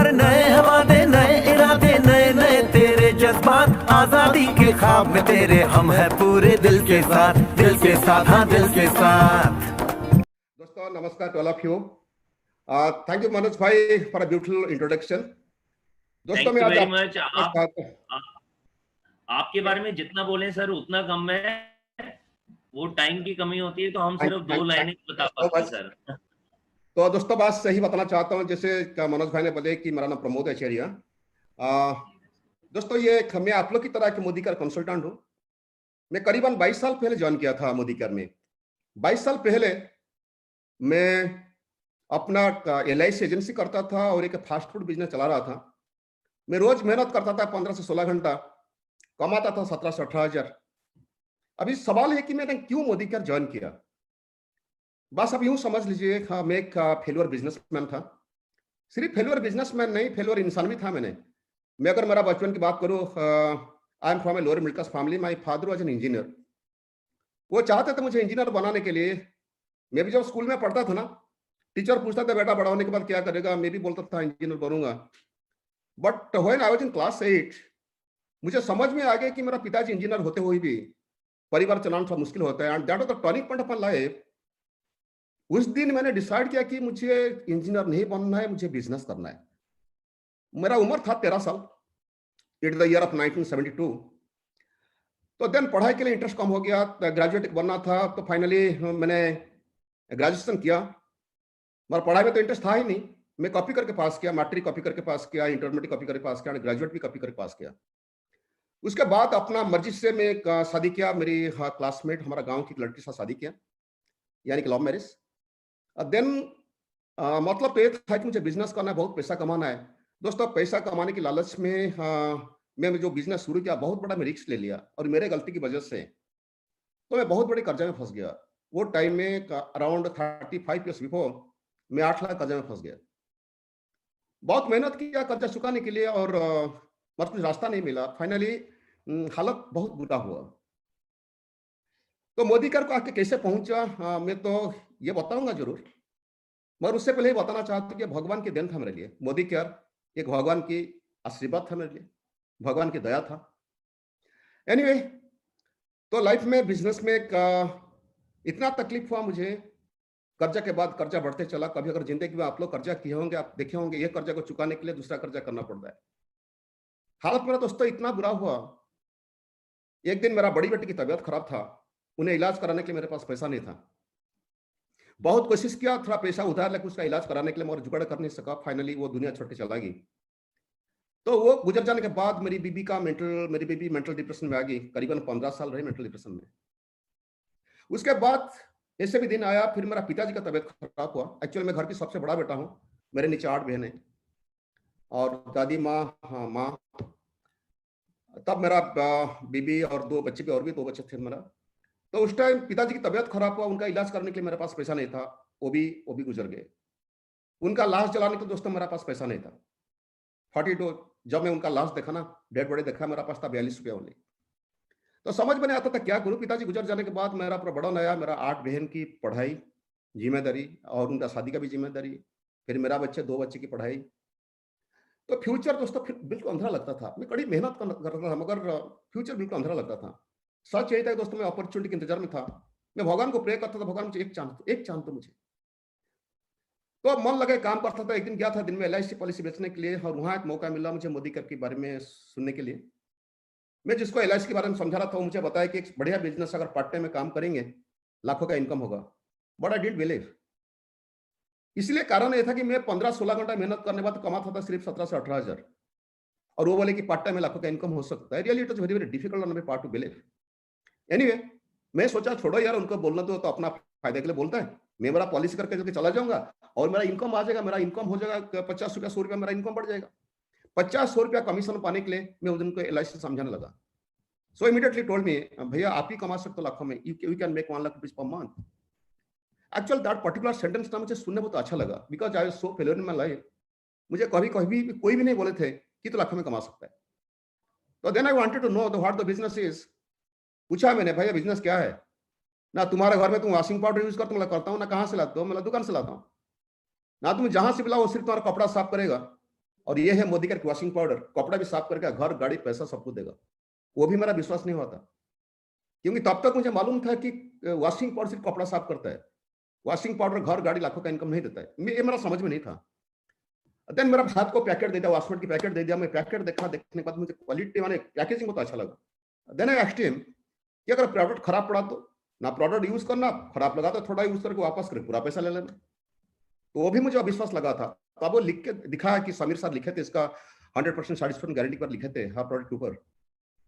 भर नए वादे नए इरादे नए नए तेरे जज्बात, आजादी के ख्वाब में तेरे हम है पूरे दिल के साथ, दिल के साथ, हाँ दिल के साथ। दोस्तों नमस्कार to all of you. Thank you Manoj भाई फॉर अ ब्यूटीफुल इंट्रोडक्शन। दोस्तों मैं थैंक यू आज वेरी आपको मच। आपके बारे में जितना बोले सर उतना कम है, वो टाइम की कमी होती है, तो हम सिर्फ दो लाइनें बता पाते हैं सर। तो दोस्तों बात सही बताना चाहता हूँ, जैसे मनोज भाई ने बोले कि मेरा नाम प्रमोद आचार्य। दोस्तों ये मैं आप लोग की तरह के मोदी कर कंसल्टेंट हूँ। मैं करीबन 22 साल पहले ज्वाइन किया था मोदी कर में। 22 साल पहले मैं अपना LIC एजेंसी करता था और एक फास्ट फूड बिजनेस चला रहा था। मैं रोज मेहनत करता था 15 से 16 घंटा, कमाता था 17 से 18 हजार। अभी सवाल है कि मैंने क्यों मोदी केयर ज्वाइन किया। बस अब यूं समझ लीजिए, हाँ, मैं एक फेल्योर बिजनेसमैन था। सिर्फ फेल्योर बिजनेसमैन नहीं, फेल्योर इंसान भी था मैं अगर मेरा बचपन की बात करूं, I am from a lower middle class family. My father was an engineer. वो चाहते थे मुझे इंजीनियर बनाने के लिए। मैं भी जब स्कूल में पढ़ता था ना, टीचर पूछता था बेटा बड़ा होने के बाद क्या करेगा, मैं भी बोलता था इंजीनियर बनूंगा। But when I was in class 8 मुझे समझ में आ गया कि मेरा पिताजी इंजीनियर होते हुए भी परिवार चलाना थोड़ा मुश्किल होता है। And that was the turning point of my life. उस दिन मैंने डिसाइड किया कि मुझे इंजीनियर नहीं बनना है, मुझे बिजनेस करना है। मेरा उम्र था 13 साल। It the year of 1972। तो देन पढ़ाई के लिए इंटरेस्ट कम हो गया, ग्रेजुएट बनना था। तो फाइनली मैंने ग्रेजुएशन किया, मगर पढ़ाई में तो इंटरेस्ट था ही नहीं। मैं कॉपी करके पास किया, मैट्रिक कॉपी करके पास किया, इंटरमीडिएट कॉपी करके पास किया, ग्रेजुएट भी कॉपी करके पास किया। उसके बाद अपना मर्जी से मैं एक शादी किया। मेरी क्लासमेट हमारा गांव की एक लड़की के साथ शादी किया, यानी कि लव मैरिज। देन मतलब तो ये था कि मुझे बिजनेस करना है, बहुत पैसा कमाना है। दोस्तों पैसा कमाने की लालच में मैं जो बिजनेस शुरू किया, बहुत बड़ा मैं रिस्क ले लिया और मेरे गलती की वजह से तो मैं बहुत बड़े कर्जे में फंस गया। वो टाइम में अराउंड 35 ईयर्स बिफोर मैं 8 लाख कर्जे में फंस गया। बहुत मेहनत किया कर्जा चुकाने के लिए और मतलब कुछ रास्ता नहीं मिला। फाइनली हालत बहुत बुरा हुआ। तो मोदी कर को आके कैसे पहुंचा, मैं तो ये बताऊंगा जरूर, मगर उससे पहले ही बताना चाहता हूँ कि भगवान की देन था मेरे लिए। मोदी केयर एक भगवान की आशीर्वाद था मेरे लिए, भगवान की दया था। एनीवे तो लाइफ में बिजनेस में इतना तकलीफ हुआ मुझे। कर्जा के बाद कर्जा बढ़ते चला। कभी अगर जिंदगी में आप लोग कर्जा किए होंगे, आप देखे होंगे, एक कर्जा को चुकाने के लिए दूसरा कर्जा करना पड़ता है। हालत मेरा दोस्तों इतना बुरा हुआ, एक दिन मेरा बड़ी बेटी की तबीयत खराब था। उन्हें इलाज कराने के लिए मेरे पास पैसा नहीं था। बहुत कोशिश किया, थोड़ा पैसा उधार लेकर उसका इलाज कराने के लिए, मगर जुगाड़ कर नहीं सका। फाइनली वो दुनिया छोड़ के चला गई। तो वो गुजर जाने के बाद मेरी बीबी मेंटल डिप्रेशन में आ गई। करीबन 15 साल रही मेंटल डिप्रेशन में। उसके बाद ऐसे भी दिन आया, फिर मेरा पिताजी का तबीयत खराब हुआ। एक्चुअली मैं घर की सबसे बड़ा बेटा हूँ, मेरे नीचे 8 बहन है और दादी माँ, हाँ माँ। तब मेरा बीबी और 2 बच्चे भी, और भी 2 बच्चे थे मेरा। तो उस टाइम पिताजी की तबीयत खराब हुआ, उनका इलाज करने के लिए मेरे पास पैसा नहीं था। वो भी गुजर गए। उनका लाश जलाने के दोस्तों मेरे पास पैसा नहीं था। 42 जब मैं उनका लाश देखा ना, डेड बॉडी देखा, मेरा पास था 42 रुपया ओनली। तो समझ में नहीं आता था क्या करूं। पिताजी गुजर जाने के बाद मेरा पूरा बड़ा नया, मेरा 8 बहन की पढ़ाई जिम्मेदारी और उनका शादी का भी जिम्मेदारी, फिर मेरा 2 बच्चे की पढ़ाई। तो फ्यूचर दोस्तों फिर बिल्कुल अंधेरा लगता था। मैं कड़ी मेहनत कर रहा था, मगर फ्यूचर बिल्कुल अंधेरा लगता था। सच यही था दोस्तों, मैं अपॉर्चुनिटी के इंतजार में था। मैं भगवान को प्रे करता था, भगवान मुझे एक चांद तो मुझे। तो अब मन लगे काम करता था। एक दिन गया था दिन में LIC पॉलिसी बेचने के लिए, और वहां एक मौका मिला मुझे मोदी कर के बारे में सुनने के लिए। मैं जिसको LIC के बारे में समझा रहा था, वो मुझे बताया कि एक बढ़िया बिजनेस अगर पार्ट टाइम में काम करेंगे लाखों का इनकम होगा। But I didn't believe. इसलिए कारण ये था कि मैं 15-16 घंटा मेहनत करने के बाद कमाता था सिर्फ 17 से 18 हजार, और वो बोले कि पार्ट टाइम में लाखों का इनकम हो सकता है। Really it is very very difficult on my part two believe. Anyway मैं सोचा छोड़ो यार, उनको बोलना तो अपना फायदे के लिए बोलता है। मैं मेरा पॉलिसी करके चला जाऊंगा और मेरा इनकम आ जाएगा। मेरा इनकम हो जाएगा 50 रुपया 100 रुपया, मेरा इनकम बढ़ जाएगा। 50-100 रुपया कमीशन पाने के लिए मैं उनको LIC समझाने लगा। सो इमीडिएटली टोल्ड मी, भैया आप ही कमा सकते हो लाखों में, you can make 1 lakh rupees per month. Actual that particular sentence ना मुझे सुनने बहुत अच्छा लगा, because I was so failure in my life. मुझे कभी कभी भी कोई भी नहीं बोले थे कि तो लाखों में कमा सकता है। तो then I wanted to know what the business is. पूछा मैंने, भैया बिजनेस क्या है? ना तुम्हारे घर में तुम वॉशिंग पाउडर यूज करते हो, मैं करता हूँ। ना कहाँ से लाते हो, मैं दुकान से लाता हूँ। ना तुम जहां से बुलाओ सिर्फ तुम्हारा कपड़ा साफ करेगा और ये है मोदी का वॉशिंग पाउडर, कपड़ा भी साफ करके घर, गाड़ी, पैसा सब कुछ देगा। वो भी मेरा विश्वास नहीं हुआ था, क्योंकि तब तक मुझे मालूम था कि वॉशिंग पाउडर सिर्फ कपड़ा साफ करता है, वॉशिंग पाउडर घर, गाड़ी, लाखों का इनकम नहीं देता है। ये मेरा समझ में नहीं था। देन मेरा हाथ को पैकेट दे दिया, वॉशमेट की पैकेट दे दिया। मैं पैकेट देखा, देखने के बाद मुझे क्वालिटी माने पैकेजिंग बहुत अच्छा लगा। देन आई आस्क्ड हिम कि अगर प्रोडक्ट खराब पड़ा तो ना प्रोडक्ट यूज करना, खराब लगा तो थोड़ा यूज करके वापस करके पूरा पैसा ले लेना। तो वो भी मुझे अविश्वास लगा था। तब वो लिख के दिखाया कि समीर सर लिखे थे, इसका 100% सैटिस्फैक्शन गारंटी पर लिखे थे हर प्रोडक्ट के ऊपर।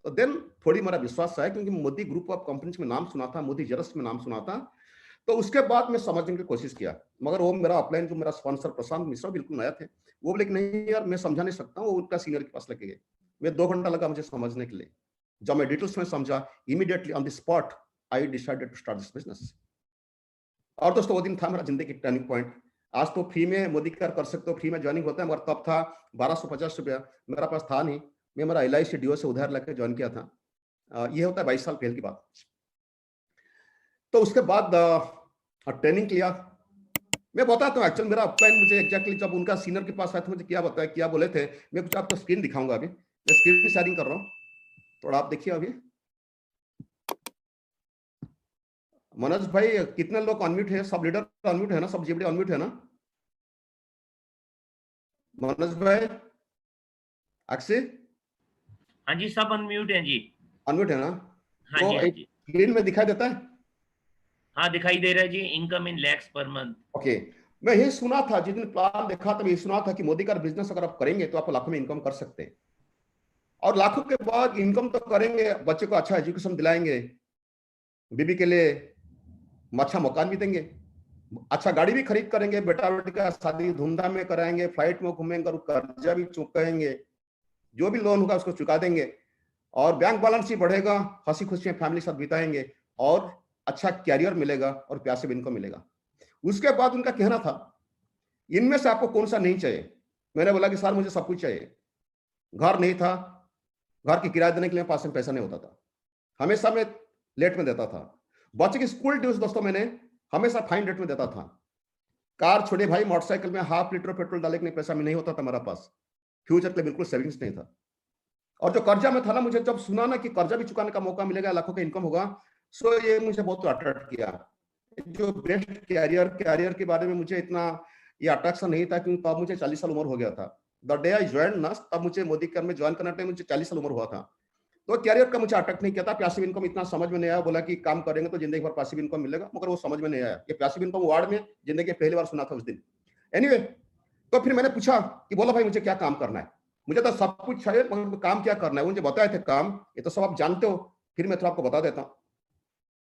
तो देन थोड़ी मेरा विश्वास आया, क्योंकि मोदी ग्रुप ऑफ कंपनीज में नाम सुना था, मोदी जरस में नाम सुना था। तो उसके बाद मैं समझने की कोशिश किया, मगर वो मेरा अपलाइन जो मेरा स्पॉन्सर प्रशांत मिश्रा बिल्कुल नया थे। वो बोले कि नहीं यार मैं समझा नहीं सकता हूँ, वो उनका सीनियर के पास लेके गए। मैं 2 घंटा लगा मुझे समझने के लिए। जब मैं डिटेल्स में समझा, immediately on the spot I decided to start this business. और दोस्तों वो दिन था मेरा जिंदगी का टर्निंग पॉइंट। आज तो फ्री में मोदी कर सकते हो, फ्री में ज्वाइनिंग होता है, मगर तब था 1250 रुपया मेरा पास था नहीं। मैं मेरा LIC DO से उधार लेकर ज्वाइन किया था। ये होता है 22 साल पहले की बात। तो उसके बाद ट्रेनिंग लिया। मैं बताता हूँ एक्चुअल मेरा अपलाइन मुझे एग्जैक्टली जब उनका सीनियर के पास आया था मुझे क्या बताया, क्या बोले थे। मैं कुछ आपको स्क्रीन दिखाऊंगा, अभी मैं स्क्रीन शेयरिंग कर रहा हूँ, थोड़ा आप देखिए। अभी मनोज भाई कितने लोग अनम्यूट है? सब लीडर अनम्यूट है ना? सब जीबीडी अनम्यूट है ना? मनोज भाई, अक्षय? हाँ जी, सब अनम्यूट हैं जी। अनम्यूट है ना? हाँ तो जी, हाँ जी। स्क्रीन में दिखाई देता है? हाँ दिखाई दे रहा है जी, income in lakhs per month. Okay. मैं यही सुना था, जिस दिन प्लान देखा तो मैं सुना था कि मोदी का बिजनेस अगर आप करेंगे तो आप लाखों में इनकम कर सकते हैं। और लाखों के बाद इनकम तो करेंगे, बच्चे को अच्छा एजुकेशन दिलाएंगे, बीबी के लिए अच्छा मकान भी देंगे, अच्छा गाड़ी भी खरीद करेंगे, बेटा बेटी का शादी धूमधाम में कराएंगे, फ्लाइट में घूमेंगे, और कर्जा भी चुकाएंगे, जो भी लोन होगा उसको चुका देंगे, और बैंक बैलेंस ही बढ़ेगा, हंसी खुशी फैमिली साथ बिताएंगे, और अच्छा कैरियर मिलेगा और पैसिव इनकम मिलेगा। उसके बाद उनका कहना था इनमें से आपको कौन सा नहीं चाहिए? मैंने बोला कि सर मुझे सब कुछ चाहिए। घर नहीं था, घर की किराया देने के लिए पास में पैसा नहीं होता था, हमेशा मैं लेट में देता था। बच्चे की स्कूल ड्यूज दोस्तों मैंने हमेशा फाइन रेट में देता था। कार छोड़े भाई, मोटरसाइकिल में ½ लीटर पेट्रोल डालने के लिए पैसा में नहीं होता था मेरा पास, फ्यूचर के लिए बिल्कुल सेविंग्स नहीं था। और जो कर्जा में था ना, मुझे जब सुना ना कि कर्जा भी चुकाने का मौका मिलेगा, लाखों का इनकम होगा, सो ये मुझे बहुत अट्रैक्ट किया। जो बेस्ट कैरियर के बारे में मुझे इतना ये अट्रैक्शन नहीं था, क्योंकि तब मुझे 40 साल उम्र हो गया था। द डे आई ज्वाइन ना, तब मुझे मोदी कर में ज्वाइन करने टाइम मुझे 40 साल उम्र हुआ था। तो कैरियर का मुझे अट्रैक्ट नहीं किया था। पैसिव इनकम इतना समझ में नहीं आया। बोला कि काम करेंगे तो जिंदगी भर पैसिव इनकम मिलेगा, मगर वो समझ में नहीं आया। ये पैसिव इनकम वर्ड में जिंदगी पहली बार सुना था उस दिन। एनीवे, तो फिर मैंने पूछा कि बोलो भाई मुझे क्या काम करना है? मुझे तो सब कुछ चाहिए, मगर काम क्या करना है? मुझे बताए थे काम, ये तो सब आप जानते हो, फिर मैं तो आपको बता देता हूँ।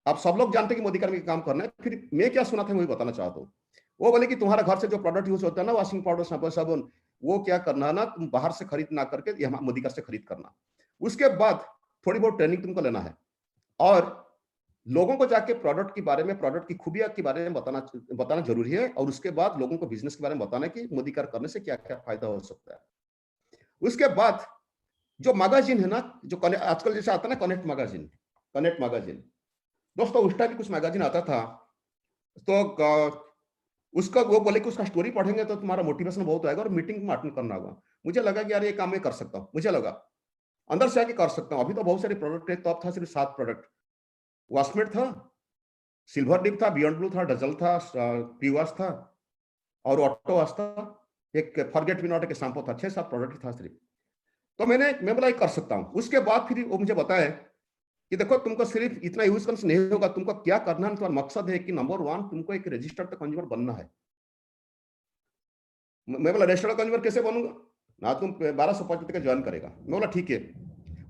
आप सब लोग जानते हैं कि मोदी कर्मी का काम करना है, फिर मैं क्या सुना था वही बताना चाहता हूँ। वो बोले कि तुम्हारा घर से जो प्रोडक्ट यूज होता है ना, वॉशिंग पाउडर, शैम्पू, साबुन, वो क्या करना है ना, तुम बाहर से खरीद ना करके यहाँ मोदी कर से खरीद करना। उसके बाद थोड़ी बहुत ट्रेनिंग तुमको लेना है, और लोगों को जाके प्रोडक्ट के बारे में, प्रोडक्ट की खूबियां के बारे में बताना जरूरी है, और उसके बाद लोगों को बिजनेस के बारे में बताना कि मोदी कर करने से क्या क्या फायदा हो सकता है। उसके बाद जो मैगजीन है ना, जो आजकल जैसे आता है ना कनेक्ट मैगजीन, दोस्तों उस टाइम कुछ मैगजीन आता था, तो उसका वो बोले कि उसका स्टोरी पढ़ेंगे तो तुम्हारा मोटिवेशन बहुत आएगा और मीटिंग में अटेंड करना होगा। मुझे लगा कि यार ये काम मैं कर सकता हूँ, मुझे लगा अंदर से आके कर सकता हूँ। अभी तो बहुत सारे प्रोडक्ट है, तो अब था सिर्फ 7 प्रोडक्ट। वॉशमेट था, सिल्वर डिप था, बियॉन्ड ब्लू था, डजल था, पीवाश था, और ऑटो वाश था, एक फॉरगेट मी नॉट एक शैम्पू था। 6-7 प्रोडक्ट था सिर्फ। तो मैं बोला कर सकता हूँ। उसके बाद फिर वो मुझे बताया कि देखो तुमको सिर्फ इतना यूज करने से नहीं होगा, तुमको क्या करना है, तुम्हारा मकसद है कि नंबर 1 तुमको एक रजिस्टर्ड कंज्यूमर बनना है। मैं बोला रजिस्टर्ड कंज्यूमर कैसे बनूंगा ना, तुम 1250 का ज्वाइन करेगा। मैं बोला ठीक है,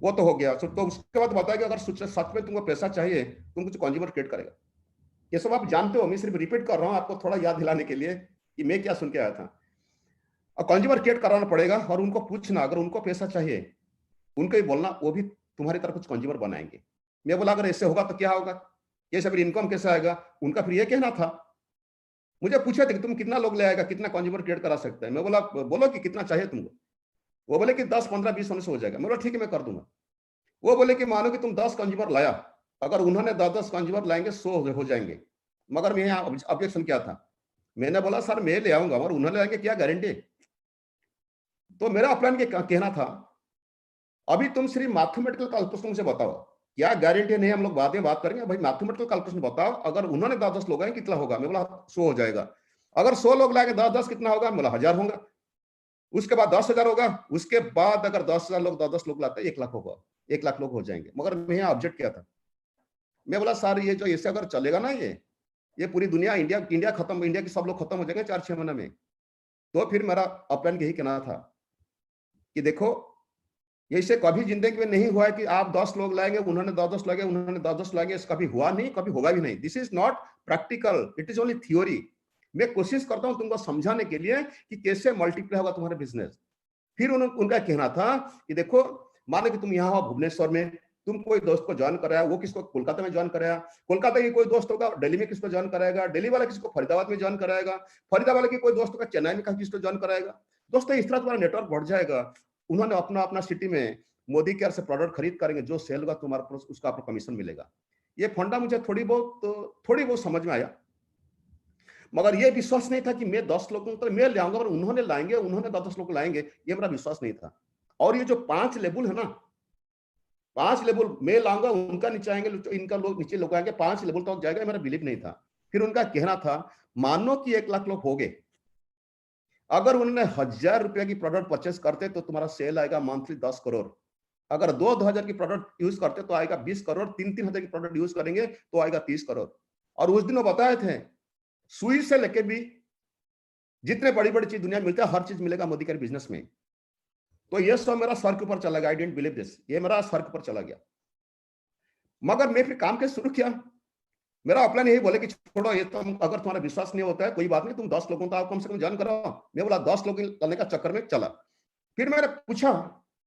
वो तो हो गया। तो उसके बाद बताया कि अगर सच में तुमको पैसा चाहिए, तुम कुछ कंज्यूमर क्रिएट करेगा। ये सब आप जानते हो, मैं सिर्फ रिपीट कर रहा हूँ आपको थोड़ा याद दिलाने के लिए कि मैं क्या सुन के आया था। और कंज्यूमर क्रिएट कराना पड़ेगा, और उनको पूछना, अगर उनको पैसा चाहिए उनको ही बोलना, वो भी तुम्हारी तरह कुछ कंज्यूमर बनाएंगे। मैं बोला अगर ऐसे होगा तो क्या होगा, ये सब इनकम कैसे आएगा? उनका फिर ये कहना था, मुझे पूछे थे कि तुम कितना लोग ले आएगा, कितना कंज्यूमर क्रिएट करा सकता है? मैं बोला बोलो कि कितना चाहिए तुमको। वो बोले कि 10, 15, 20 होने से हो जाएगा। मैं बोला ठीक है मैं कर दूंगा। वो बोले कि मानो कि तुम 10 कंज्यूमर लाया, अगर उन्होंने 10-10 कंज्यूमर लाएंगे 100 हो जाएंगे। मगर मैं यहाँ ऑब्जेक्शन क्या था, मैंने बोला सर मैं ले आऊंगा, और उन्होंने लाएंगे क्या गारंटी? तो मेरा अपलाइन के कहना था, अभी तुम सिर्फ मैथमेटिकल कैलकुलेशन से बताओ, क्या गारंटी नहीं, हम लोग बाद में बात करेंगे, भाई मैथमेटिकल कैलकुलेशन बताओ, अगर उन्होंने 10-10 लोग आए कितना होगा? मैं बोला 100 हो जाएगा। अगर 100 लोग लाएंगे 10-10 कितना होगा? बोला 1000 होगा। उसके बाद 10,000 होगा। उसके बाद अगर 10,000 लोग 10-10 लोग लाते 1 लाख होगा, 1 लाख लोग हो जाएंगे। मगर मैं यहाँ ऑब्जेक्ट किया था, मैं बोला सर ये जो ऐसे अगर चलेगा ना, ये पूरी दुनिया, इंडिया खत्म, इंडिया के सब लोग खत्म हो जाएंगे 4-6 महीने में। तो फिर मेरा अपलाइन यही कहना था कि देखो, ऐसे कभी जिंदगी में नहीं हुआ है कि आप 10 लोग लाएंगे, उन्होंने 10-10 लाएंगे, उन्होंने 10-10 लाएंगे, ऐसा कभी हुआ नहीं, कभी होगा भी नहीं। This is not practical, it is only theory. मैं कोशिश करता हूं तुमको समझाने के लिए कि कैसे मल्टीप्लाई होगा तुम्हारा बिजनेस। फिर उनका कहना था कि देखो, मानो कि तुम यहाँ हो भुवनेश्वर में, तुम कोई दोस्त को ज्वाइन कराया, वो किसको कोलकाता में ज्वाइन कराया, कोलकाता की कोई दोस्त होगा दिल्ली में किसको ज्वाइन कराएगा, दिल्ली वाला किसको फरीदाबाद में ज्वाइन कराएगा, फरीदाबाद वाले की कोई दोस्त होगा चेन्नई में किसको ज्वाइन कराएगा। दोस्तों, इस तरह तुम्हारा नेटवर्क बढ़ जाएगा। उन्होंने अपना अपना सिटी में मोदी केयर से प्रोडक्ट खरीद करेंगे, जो सेल होगा तुम्हारे पास उसका आपको कमीशन मिलेगा। ये फंडा मुझे थोड़ी बहुत समझ में आया, मगर ये विश्वास नहीं था कि मैं 10 लोगों को मैं ले आऊंगा और उन्होंने लाएंगे, उन्होंने 10 लोग लाएंगे, ये मेरा विश्वास नहीं था। और ये जो 5 लेवल है ना, 5 लेवल मैं लाऊंगा, उनका नीचे आएंगे, इनका लोग नीचे लोग आएंगे, 5 लेवल तक जाएगा, मेरा बिलीव नहीं था। फिर उनका कहना था, मानो कि 1 लाख लोग हो गए, अगर उन्होंने 1000 रुपए की प्रोडक्ट परचेस करते तो तुम्हारा सेल आएगा मंथली 10 करोड़। अगर 2,000 की प्रोडक्ट यूज करते तो आएगा 20 करोड़, 3,000 की प्रोडक्ट यूज करेंगे तो आएगा 30 करोड़। और उस दिन वो बताए थे, सुई से लेके भी जितने बड़ी बड़ी चीज दुनिया में मिलता है, हर चीज मिलेगा मोदी केयर बिजनेस में। तो ये सब मेरा सर के ऊपर चला गया, आई डेंट बिलीव दिस, ये मेरा सर के ऊपर चला गया। मगर मैं फिर काम कैसे शुरू किया, मेरा अपलाइन यही बोले कि छोड़ो ये, तुम अगर तुम्हारा विश्वास नहीं होता है कोई बात नहीं, तुम 10 लोगों का कम से कम ज्वाइन कराओ। मैं बोला 10 लोग करने का चक्कर में चला। फिर मैंने पूछा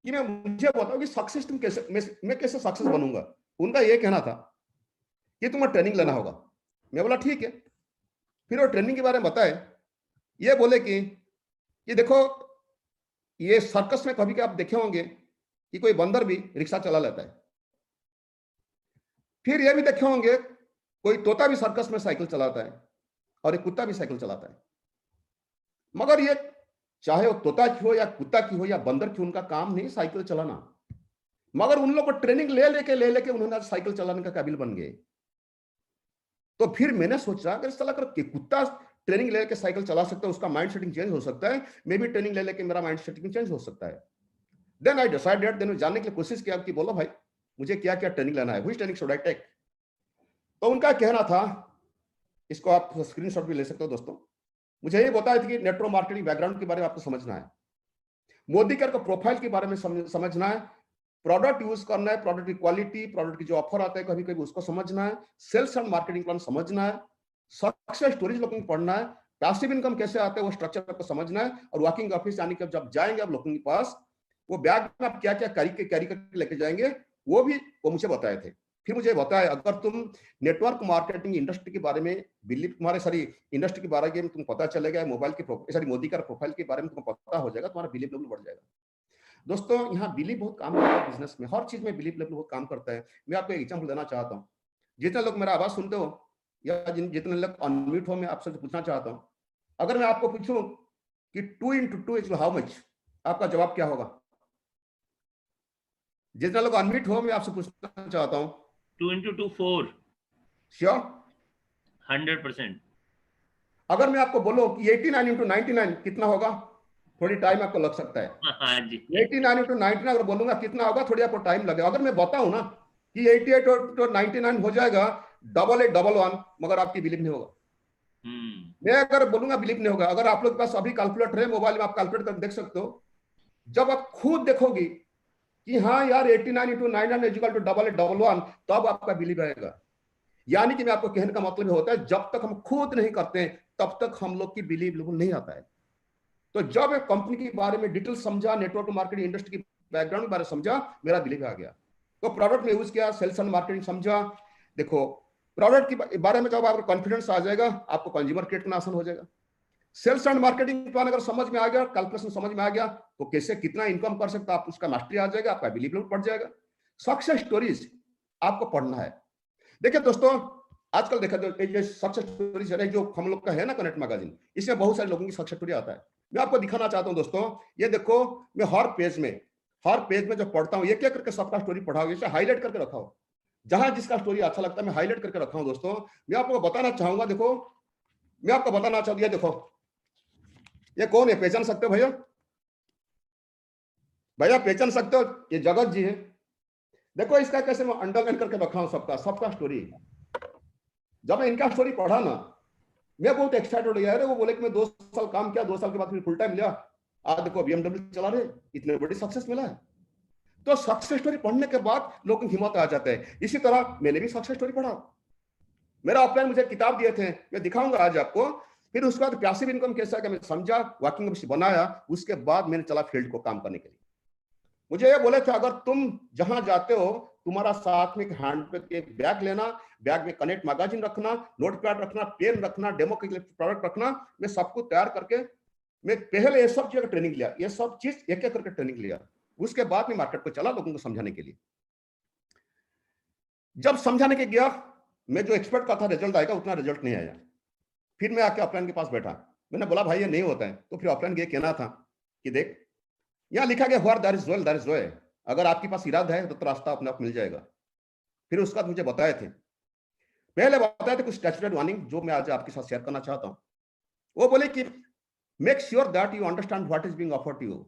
कि मैं मुझे बताओ कि सक्सेस तुम कैसे, मैं कैसे सक्सेस बनूंगा। उनका ये कहना था कि तुम्हें ट्रेनिंग लेना होगा। मैं बोला ठीक है। फिर वो ट्रेनिंग के बारे में बताए, ये बोले कि देखो, ये सर्कस में कभी आप देखे होंगे कि कोई बंदर भी रिक्शा चला लेता है, फिर ये भी देखे होंगे कोई तोता भी सर्कस में साइकिल चलाता है, और एक कुत्ता भी साइकिल चलाता है। मगर ये चाहे वो तोता की हो या कुत्ता की हो या बंदर की, उनका काम नहीं साइकिल चलाना, मगर उन लोगों को ट्रेनिंग ले लेके उन्होंने आज साइकिल चलाने का काबिल बन गए। तो फिर मैंने सोचा अगर इस तरह कर कुत्ता ट्रेनिंग लेके साइकिल चला सकता है, उसका माइंड सेटिंग चेंज हो सकता है, मैं भी ट्रेनिंग ले लेके मेरा माइंड सेटिंग चेंज हो सकता है। देन आई डिसाइडेड, देन जानने के लिए कोशिश किया कि बोलो भाई मुझे क्या क्या ट्रेनिंग लेना है, which training should I take. तो उनका कहना था, इसको आप स्क्रीनशॉट भी ले सकते हो दोस्तों, मुझे ये बताया था कि नेटवर्क मार्केटिंग बैकग्राउंड के बारे में आपको समझना है, मोदी केयर का प्रोफाइल के बारे में समझना है, प्रोडक्ट यूज करना है, प्रोडक्ट की क्वालिटी, प्रोडक्ट की जो ऑफर आता है कभी कभी उसको समझना है, सेल्स एंड मार्केटिंग प्लान समझना है, सक्सेस स्टोरीज लोगों को पढ़ना है, पैसिव इनकम कैसे आते हैं वो स्ट्रक्चर आपको समझना है, और वर्किंग ऑफिस यानी कि जब जाएंगे आप लोगों के पास, वो बैग में आप क्या क्या कैरी करके लेके जाएंगे वो मुझे बताए थे। फिर मुझे बताया अगर तुम नेटवर्क मार्केटिंग इंडस्ट्री के बारे में इंडस्ट्री के बारे में तुमको पता चलेगा, मोबाइल की मोदी का प्रोफाइल के बारे में तुमको पता हो जाएगा, तुम्हारा बिलीव लेवल बढ़ जाएगा। दोस्तों, यहाँ बिलीव बहुत काम करता है बिजनेस में, हर चीज में बिलीव लेवल बहुत काम करता है। मैं आपको एक एग्जांपल देना चाहता हूँ, जितने लोग मेरा आवाज सुनते हो या जितने लोग अनम्यूट हो, मैं आपसे पूछना चाहता हूँ, अगर मैं आपको पूछूं कि 2 into 2 is how much, आपका जवाब क्या होगा? जितने लोग अनम्यूट हो, मैं आपसे पूछना चाहता हूँ। 2 into 2 4। श्योर? 100%। अगर मैं आपको बोलूं कि 89 into 99 कितना होगा? थोड़ी टाइम आपको लग सकता है। हाँ जी। 89 into 99 अगर बोलूंगा कितना होगा, थोड़ी आपको टाइम लगेगा। अगर मैं बताऊं ना कि 88 to 99 हो जाएगा, 8811, मगर आपकी बिलीव नहीं होगा। मैं अगर बोलूंगा बिलीव नहीं होगा। अगर आप लोग के पास अभी कैलकुलेटर है मोबाइल में, आप कैलकुलेट कर देख सकते हो। जब आप खुद देखोगी कि हाँ यार 89 into 99 is equal to 8811, तब आपका बिलीव आएगा। यानी कि मैं आपको कहने का मतलब होता है, जब तक हम खुद नहीं करते हैं तब तक हम लोग की बिलीव लेवल नहीं आता है। तो जब एक कंपनी के बारे में डिटेल समझा, नेटवर्क मार्केटिंग इंडस्ट्री की बैकग्राउंड के बारे में समझा, मेरा बिलीव आ गया। तो प्रोडक्ट में यूज किया, सेल्स एंड मार्केटिंग समझा। देखो, प्रोडक्ट के बारे में जब आपको कॉन्फिडेंस आ जाएगा, आपको कंज्यूमर क्रिएट करना आसान हो जाएगा। सेल्स एंड मार्केटिंग प्लान अगर समझ में आ गया, कैलकुलेशन समझ में आ गया, तो कैसे कितना इनकम कर सकता, आप उसका मास्टरी आ जाएगा, आपका बिलीव लेवल बढ़ जाएगा। सक्सेस स्टोरीज आपको पढ़ना है। देखिए दोस्तों, आजकल देखा सक्सेस स्टोरीज जो हम लोग का है ना कनेक्ट मैगजीन, इसमें बहुत सारे लोगों की सक्सेस स्टोरी आता है। मैं आपको दिखाना चाहता हूं दोस्तों, ये देखो, मैं हर पेज में जो पढ़ता हूं, ये क्या करके सबका स्टोरी पढ़ा हुआ, इसे हाईलाइट करके रखा हो, जहां जिसका स्टोरी अच्छा लगता है मैं हाईलाइट करके रखा हूं दोस्तों। मैं आपको बताना चाहूंगा, देखो, मैं आपको बताना चाहूंगा, देखो ये कौन है, पहचान सकते हो भैया? भैया पहचान सकते हो? ये जगत जी है। देखो इसका कैसे मैं अंडरलाइन करके रखा हूं, सबका स्टोरी। जब मैं इनका स्टोरी पढ़ा ना, मैं बहुत एक्साइटेड हो गया। अरे वो बोले कि मैं 2 साल काम किया, 2 साल के बाद फिर फुल टाइम लिया, आज देखो BMW चला रहे, इतने बड़ी सक्सेस मिला है। तो सक्सेस स्टोरी पढ़ने के बाद लोगों की हिम्मत आ जाते हैं। इसी तरह मैंने भी सक्सेस स्टोरी पढ़ा। मेरा ऑफलाइन मुझे किताब दिए थे, मैं दिखाऊंगा आज आपको। फिर उसके बाद पैसिव इनकम कैसा है मैं समझा, वर्किंग बनाया, उसके बाद मैंने चला फील्ड को काम करने के लिए। मुझे ये बोले थे, अगर तुम जहां जाते हो तुम्हारा साथ में एक हैंड एक बैग लेना, बैग में कनेक्ट मैगजीन रखना, नोटपैड रखना, पेन रखना, डेमो के लिए प्रोडक्ट रखना। मैं सबको तैयार करके मैं पहले ये सब चीज ट्रेनिंग लिया, ये सब चीज एक एक करके ट्रेनिंग लिया। उसके बाद मैं मार्केट को चला लोगों को समझाने के लिए। जब समझाने के गया, मैं जो एक्सपेक्ट का था रिजल्ट आएगा, उतना रिजल्ट नहीं आया। फिर मैं आके ऑफलाइन के पास बैठा, मैंने बोला भाई ये नहीं होता है। तो फिर ऑफलाइन ये कहना था कि देख, यहां लिखा गया where there is will there is way, अगर आपके पास इरादा है तो रास्ता अपने आप मिल जाएगा। फिर उसके बाद मुझे बताए थे, पहले बताए थे कुछ स्टैट्यूटरी वार्निंग, जो मैं आज आपके साथ शेयर करना चाहता हूं। वो बोले कि make sure that you understand what is being offered to you.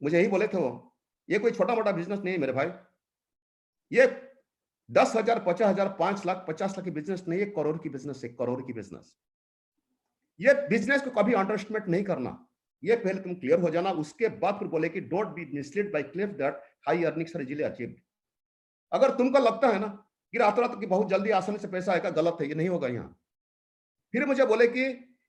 मुझे यही बोले थे वो। ये कोई छोटा मोटा बिजनेस नहीं है मेरे भाई, ये 10,000, 50,000, 5 लाख, 50 लाख की बिजनेस नहीं है, करोड़ की बिजनेस है, करोड़ की बिजनेस। ये बिजनेस को कभी अंडर एस्टिमेट नहीं करना, ये पहले तुम क्लियर हो जाना। उसके बाद फिर बोले कि don't be misled by cliff that high earnings are easily achieved. अगर तुमको लगता है ना कि रात रात की बहुत जल्दी आसानी से पैसा आएगा, गलत है, ये नहीं होगा यहाँ। फिर मुझे बोले कि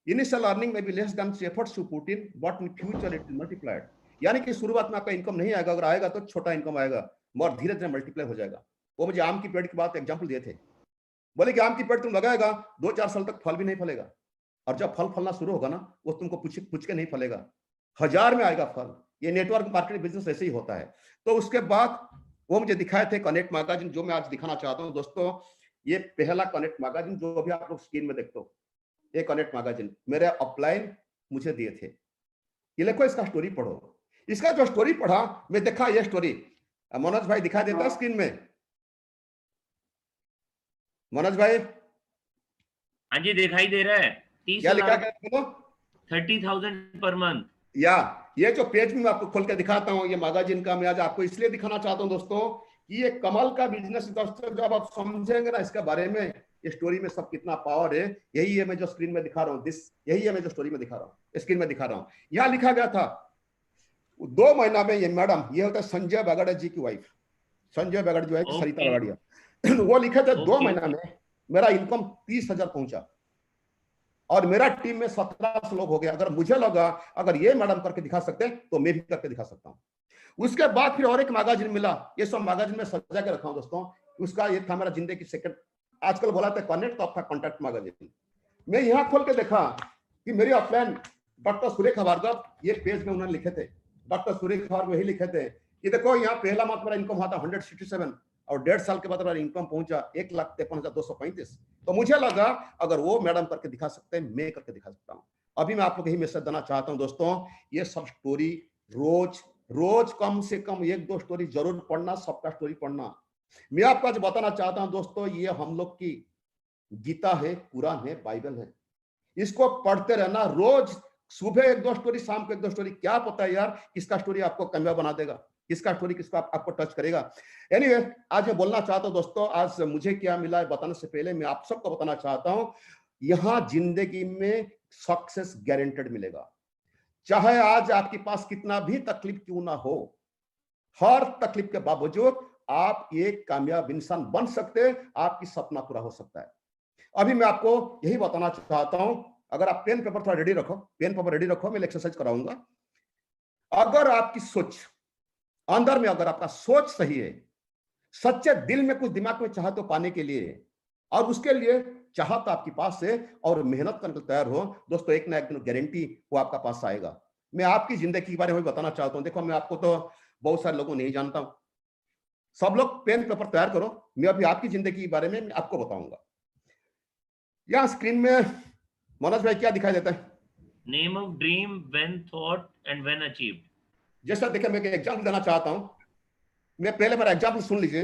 इनिशियल अर्निंग में be less than efforts you put in, but in future it will multiplied. यानी कि शुरुआत में आपका इनकम नहीं आएगा, अगर आएगा तो छोटा इनकम आएगा, मगर धीरे धीरे मल्टीप्लाई हो जाएगा। वो मुझे आम की पेड़ की बात एग्जाम्पल दिए थे। बोले कि आम की पेड़ तुम लगाएगा, 2-4 साल तक फल भी नहीं फलेगा, और जब फल फलना शुरू होगा ना, वो तुमको पूछ के नहीं फलेगा, 1000 में आएगा फल। ये नेटवर्क मार्केटिंग बिजनेस ऐसे ही होता है। तो उसके बाद वो मुझे दिखाए थे कनेक्ट मैगजीन, जो मैं आज दिखाना चाहता हूं दोस्तों। ये पहला कनेक्ट मैगजीन जो अभी आप लोग स्क्रीन में देखते हो, ये कनेक्ट मैगजीन मेरे अपलाइन मुझे दिए थे। ये देखो, इसका स्टोरी पढ़ो। इसका जो स्टोरी पढ़ा, मैं देखा ये स्टोरी। मनोज भाई दिखा देता है स्क्रीन में? मनोज भाई, हाँ जी दिखाई दे रहा है। क्या लिखा है? 30,000 पर मंथ। या ये जो पेज में मैं आपको खोल के दिखाता हूं, ये मैगजीन का मैं आज आपको इसलिए दिखाना चाहता हूं दोस्तों कि ये कमाल का बिजनेस दोस्तों। जब आप समझेंगे ना इसके बारे में, ये स्टोरी में सब कितना पावर है। यही है मैं जो स्क्रीन में दिखा रहा हूँ, यही है मैं जो स्टोरी में दिखा रहा हूँ, स्क्रीन में दिखा रहा हूँ। यहाँ लिखा गया था 2 महीना में ये मैडम, ये होता है संजय बागड़िया जी की वाइफ, संजय बागड़िया जो है सरिता बागड़िया। वो लिखे थे 2 महीना में मेरा इनकम 30,000 पहुंचा, और मेरा टीम में 17 लोग हो गए। अगर मुझे लगा अगर ये मैडम करके दिखा सकते हैं तो मैं भी करके दिखा सकता हूं। उसके बाद फिर और एक मैगजीन मिला, ये सब मैगजीन में सजा के रखा हूं दोस्तों। उसका ये था मेरा जिंदगी की सेकंड, आजकल बोला था कनेक्ट, तो आपका कॉन्टैक्ट मैगजीन। मैं यहाँ खोल के देखा कि मेरी ऑफलाइन डॉक्टर सुरेखा भार्गव, ये पेज में उन्होंने लिखे थे, डॉक्टर सुरेखा भार्गव यही लिखे थे कि देखो यहाँ पहला मंथ मेरा इनकम हुआ था 167, और 1.5 साल के बाद मेरा इनकम पहुंचा 1,53,235। तो मुझे लगा अगर वो मैडम करके दिखा सकते हैं, मैं करके दिखा सकता हूं। अभी मैं आप लोग यही मैसेज देना चाहता हूं दोस्तों, ये सब स्टोरी रोज कम से कम 1-2 स्टोरी जरूर पढ़ना, सबका स्टोरी पढ़ना। मैं आपको आज बताना चाहता हूं दोस्तों, ये हम लोग की गीता है, कुरान है, बाइबल है, इसको पढ़ते रहना। रोज सुबह 1-2 स्टोरी, शाम को 1-2 स्टोरी। क्या पता है यार किसका स्टोरी आपको कामयाब बना देगा, किसका स्टोरी किसको आपको टच करेगा। एनीवे, आज मैं बोलना चाहता हूं दोस्तों, आज मुझे क्या मिला है बताने से पहले मैं आप सबको बताना चाहता हूं, यहां जिंदगी में सक्सेस गारंटेड मिलेगा। चाहे आज आपके पास कितना भी तकलीफ क्यों ना हो, हर तकलीफ के बावजूद आप एक कामयाब इंसान बन सकते हैं, आपकी सपना पूरा हो सकता है। अभी मैं आपको यही बताना चाहता हूं, अगर आप पेन पेपर थोड़ा रेडी रखो, पेन पेपर रेडी रखो, मैं एक्सरसाइज कराऊंगा। अगर आपकी सोच अंदर में, अगर आपका सोच सही है, सच्चे दिल में कुछ दिमाग में चाहते हो पाने के लिए, और उसके लिए चाहत आपके पास है और मेहनत करने को तैयार हो दोस्तों, एक ना एक दिन गारंटी वो आपका पास आएगा। मैं आपकी जिंदगी के बारे में बताना चाहता हूं। देखो, मैं आपको तो बहुत सारे लोगों नहीं जानता हूं, सब लोग पेन पेपर तैयार करो, मैं अभी आपकी जिंदगी के बारे में आपको बताऊंगा। यहां स्क्रीन में मनोज भाई क्या दिखाई देता है? Name of dream, when thought and when achieved. जैसा देखिए, मैं एक एग्जाम्पल देना चाहता हूं। मैं पहले मेरा एग्जाम्पल सुन लीजिए।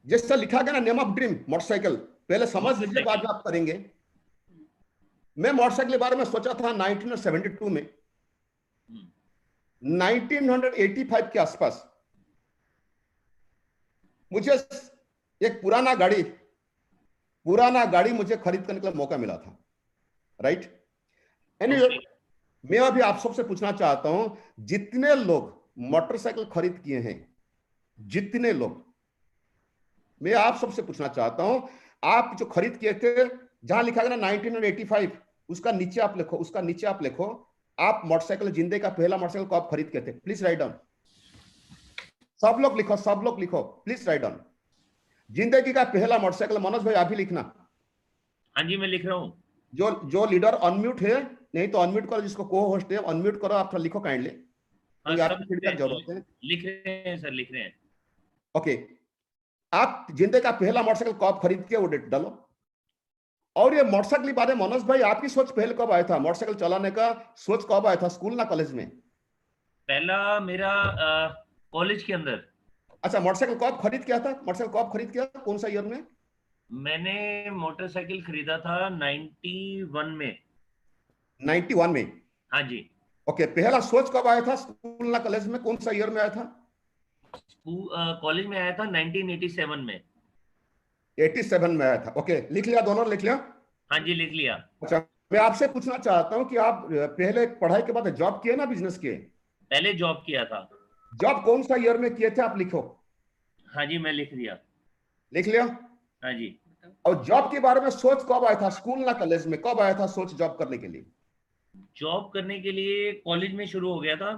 जैसा लिखा गया ना, नेम ऑफ ड्रीम मोटरसाइकिल, पहले समझ लीजिए, बाद में आप करेंगे। मैं मोटरसाइकिल के बारे में सोचा था 1972 में, 1985 के आसपास मुझे एक पुराना गाड़ी मुझे खरीद करने का मौका मिला था, राइट। एनीवे, मैं अभी आप सबसे पूछना चाहता हूं, जितने लोग मोटरसाइकिल खरीद किए हैं, जितने लोग, मैं आप सबसे पूछना चाहता हूं, आप जो खरीद किए थे, जहां लिखा गया ना 1985, उसका नीचे आप लिखो, आप मोटरसाइकिल, जिंदगी का पहला मोटरसाइकिल कब खरीद किए थे? Please write down. सब लोग लिखो, प्लीज राइट डाउन। जिंदगी का पहला मोटरसाइकिल, मनोज भाई आप भी लिखना। हाँ जी, मैं लिख रहा हूँ। जो लीडर अनम्यूट है, नहीं तो अनम्यूट करो, जिसको को होस्ट है अनम्यूट करो, आप लिखो काइंडली, हाँ, आपकी फीडबैक जरूरत है। लिख रहे हैं सर, लिख रहे हैं। ओके, आप जिंदगी का पहला मोटरसाइकिल कब खरीद के वो डेट डालो। और ये मोटरसाइकिल के बारे में मनोज भाई, आपकी सोच पहले कब आया था? मोटरसाइकिल चलाने का सोच कब आया था, स्कूल ना कॉलेज में? पहला मेरा कॉलेज के अंदर। अच्छा, मोटरसाइकिल कब खरीद किया था? कौन सा ईयर में? मैंने मोटरसाइकिल खरीदा था 91 में। 91 में? हाँ जी। ओके, पहला सोच कब आया था, स्कूल ना कॉलेज में? कौन सा ईयर में आया था? कॉलेज में आया था 1987 में। 87 में आया था। ओके, लिख लिया, दोनों लिख लिया? हाँ जी, लिख लिया। अच्छा, मैं आपसे पूछना चाहता हूं कि आप पहले पढ़ाई के बाद जॉब किए ना, बिजनेस किए? पहले जॉब किया था। जॉब कौन सा ईयर में किए थे, आप लिखो। हाँ जी, मैं लिख लिया। लिख लिया? हाँ जी। और जॉब के बारे में सोच कब आया था, स्कूल ना कॉलेज में? कब आया था सोच जॉब करने के लिए? जॉब करने के लिए कॉलेज में शुरू हो गया था।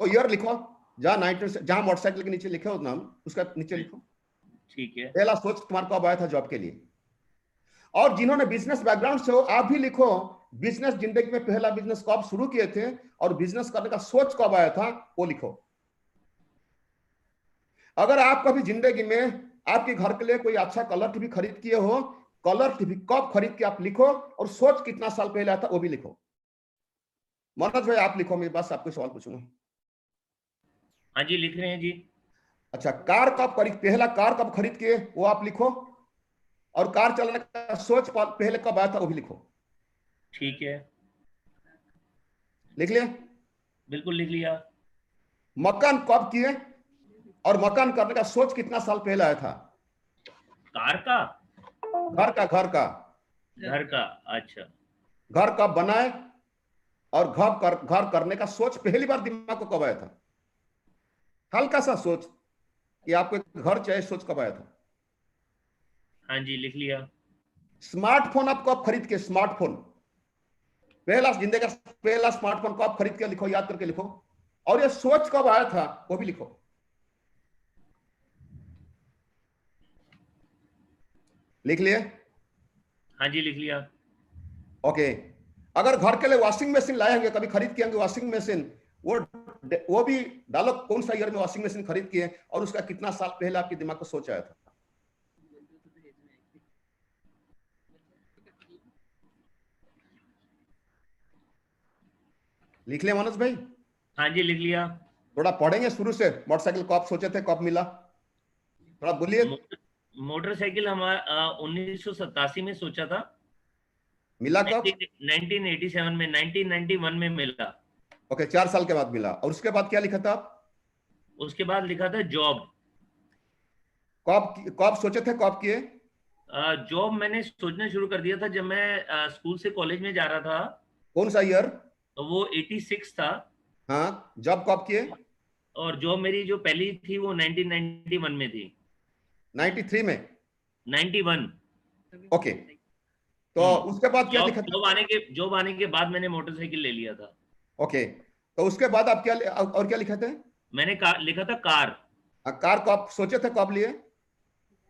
तो ईयर लिखो, जहां मोटरसाइकिल के नीचे लिखे हो नाम, उसका नीचे लिखो। ठीक है। पहला सोच तुम्हारा कब आया था जॉब के लिए? और जिन्होंने बिजनेस बैकग्राउंड से हो, आप भी लिखो, बिजनेस, जिंदगी में पहला बिजनेस कब शुरू किए थे और बिजनेस करने का सोच कब आया था, वो लिखो। अगर आप कभी जिंदगी में आपके घर के लिए कोई अच्छा कलर टीवी खरीद किए हो, कलर टीवी कब खरीद के आप लिखो, और सोच कितना साल पहले आया था वो भी लिखो। मनोज भाई आप लिखो, मैं बस आपको सवाल पूछूंगा। हाँ जी, लिख रहे हैं जी। अच्छा, पहला कार कब खरीद किए वो आप लिखो, और कार चलाने का सोच पहले कब आया था वो भी लिखो। ठीक है, लिख लिया? बिल्कुल लिख लिया। मकान कब किए और मकान करने का सोच कितना साल पहले आया था? कार का? घर का। घर का, अच्छा। घर कब बनाए और घर करने का सोच पहली बार दिमाग को कब आया था? हल्का सा सोच कि आपको एक घर चाहिए, सोच कब आया था? हाँ जी, लिख लिया। स्मार्टफोन आप कब खरीद के, स्मार्टफोन जिंदगी का पहला स्मार्टफोन कब खरीद के लिखो, याद करके लिखो। और ये सोच कब आया था वो भी लिखो। लिख लिए? हाँ जी, लिख लिया। ओके, अगर घर के लिए वॉशिंग मशीन लाए होंगे, कभी खरीद के होंगे वॉशिंग मशीन, वो भी डालो, कौन सा ईयर में वॉशिंग मशीन खरीद किए और उसका कितना साल पहले आपके दिमाग को सोच आया था? लिख लिया मनोज भाई? हाँ जी, लिख लिया। थोड़ा पढ़ेंगे शुरू से, मोटरसाइकिल कब सोचे थे, कब मिला, थोड़ा बोलिए। मोटरसाइकिल हमारा 1987 में सोचा था। मिला कब? 1987 में, 1991 में मिला। ओके, 4 साल के बाद मिला। और उसके बाद क्या लिखा था आप? उसके बाद लिखा था जॉब। कब सोचे थे, कब किए? जॉब मैंने सोचना शुरू कर दिया था जब मैं स्कूल से कॉलेज में जा रहा था। कौन सा ईयर? तो वो 86 था। हाँ, जॉब कब किए? और जॉब मेरी जो पहली थी वो 1991 में थी। 93 में? 91। ओके, तो उसके बाद क्या लिखा था? जॉब आने के बाद मैंने मोटरसाइकिल ले लिया था। ओके, तो उसके बाद आप क्या लिखा थे? मैंने लिखा था कार। कार कब सोचे थे, कब लिए?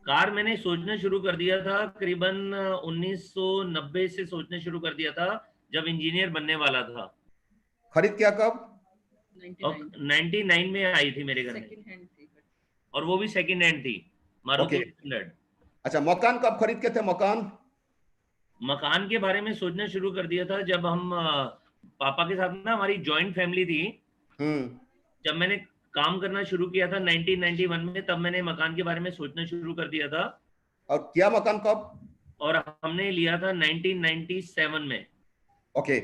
कार मैंने सोचना शुरू कर दिया था करीबन 1990 से सोचना शुरू कर दिया था, जब इंजीनियर बनने वाला था। खरीद किया कब? 99 में आई थी मेरे घर में, और वो भी सेकंड हैंड थी, मारुति स्टैंडर्ड। अच्छा, मकान कब खरीद के थे मकान? मकान के बारे में सोचना शुरू कर दिया था जब हम पापा के साथ ना, हमारी जॉइंट फैमिली थी। हम्म। जब मैंने काम करना शुरू किया था 1991 में, तब मैंने मकान के बारे में सोचना शुरू कर दिया था। और क्या मकान कब? और हमने लिया था 1997 में। ओके,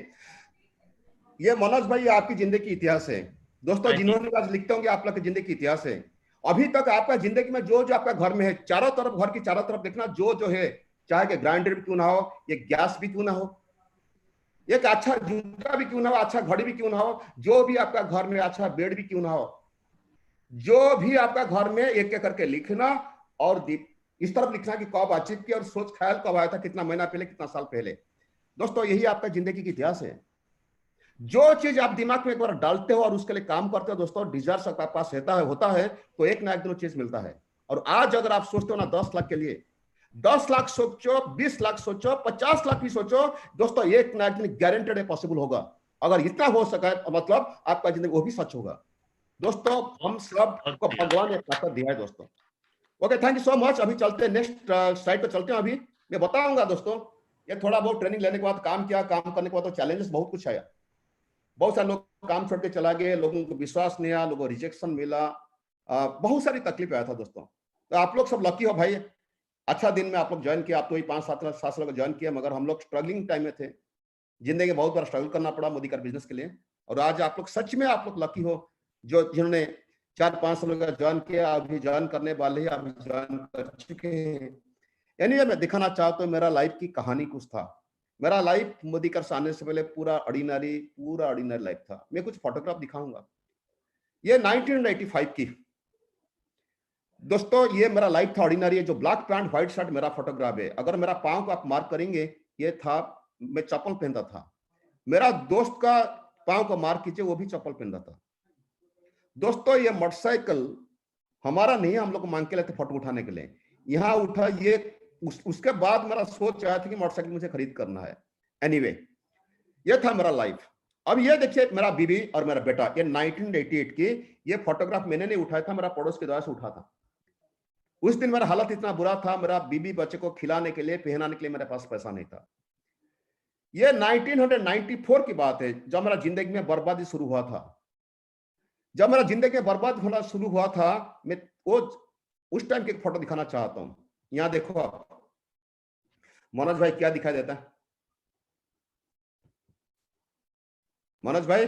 ये मनोज भाई आपकी जिंदगी की इतिहास है दोस्तों। हाँ जी। जिन्होंने आज लिखते होंगे आप लोग की जिंदगी की इतिहास है। अभी तक आपका जिंदगी में जो जो आपका घर में है, चारों तरफ, घर की चारों तरफ देखना, जो जो है, चाहे कि ग्राइंडर भी क्यों ना हो, ये गैस भी क्यों ना हो, एक अच्छा जूता भी क्यों ना हो, अच्छा घड़ी भी क्यों ना हो, जो भी आपका घर में, अच्छा बेड भी क्यों ना हो, जो भी आपका घर में, एक एक करके लिखना। और इस तरफ लिखना कि कब अचीव किया और सोच ख्याल कब आया था, कितना महीना पहले, कितना साल पहले। दोस्तों यही आपका जिंदगी की इतिहास है। जो चीज आप दिमाग में एक बार डालते हो और उसके लिए काम करते हो दोस्तों, डिजायर आपके पास रहता है, होता है, तो एक ना एक दिन चीज मिलता है। और आज अगर आप सोचते हो ना 10 लाख के लिए, 10 लाख सोचो, 20 लाख सोचो, 50 लाख भी सोचो दोस्तों, एक ना एक दिन गारंटेड है पॉसिबल होगा। अगर इतना हो सका है मतलब आपका जिंदगी वो भी सच होगा दोस्तों। हम सब बहुत को बढ़िया। भगवान एक ताकत दिया है दोस्तों। Okay, thank you so much. अभी चलते हैं नेक्स्ट साइड पे चलते हैं। अभी मैं बताऊंगा दोस्तों, ये थोड़ा बहुत ट्रेनिंग लेने के बाद काम किया, काम करने के बाद तो चैलेंजेस बहुत कुछ आया। बहुत सारे लोग काम छोड़ के चला गए, लोगों को विश्वास नहीं आया, लोगों को रिजेक्शन मिला, बहुत सारी तकलीफ आया था दोस्तों। तो आप लोग सब लकी हो भाई, अच्छा दिन में आप लोग ज्वाइन किया। आप तो ही 5-7 साल का ज्वाइन किया, मगर हम लोग स्ट्रगलिंग टाइम में थे, जिंदगी में बहुत बार स्ट्रगल करना पड़ा मोदी कार बिजनेस के लिए। और आज आप लोग सच में आप लोग लकी हो, जो जिन्होंने 4-5 साल का ज्वाइन किया, अभी ज्वाइन करने वाले ही, अभी ज्वाइन कर चुके हैं। यानी मैं दिखाना चाहता हूँ मेरा लाइफ की कहानी कुछ था। मेरा लाइफ मोदी कर आने से पहले पूरा ऑर्डिनरी लाइफ था। मैं कुछ फोटोग्राफ दिखाऊंगा। ये 1985 की दोस्तों, ये मेरा लाइफ था ऑर्डिनरी है। जो ब्लैक पैंट व्हाइट शर्ट मेरा फोटोग्राफ है। अगर मेरा पांव को आप मार्क करेंगे, ये था, मैं चप्पल पहनता था। मेरा दोस्त का पांव को मार्क कीजिए, वो भी चप्पल पहनता था दोस्तों। ये मोटरसाइकिल हमारा नहीं है, हम लोग मांग के लेते फोटो उठाने के लिए। यहाँ उठा ये, उसके बाद मेरा सोच आया था कि मोटरसाइकिल मुझे खरीद करना है। एनीवे, ये था मेरा लाइफ। अब ये देखिए मेरा बीबी और मेरा बेटा, ये 1988 की ये फोटोग्राफ मैंने नहीं उठाया था, मेरा पड़ोस के द्वारा से उठा था। उस दिन मेरा हालत इतना बुरा था, मेरा बीबी बच्चे को खिलाने के लिए, पहनाने के लिए मेरे पास पैसा नहीं था। ये 1994 की बात है, जब मेरा जिंदगी में बर्बादी शुरू हुआ था। जब मेरा जिंदगी में बर्बाद होना शुरू हुआ था, मैं वो उस टाइम की एक फोटो दिखाना चाहता हूं। यहां देखो आप, मनोज भाई क्या दिखाई देता है? मनोज भाई,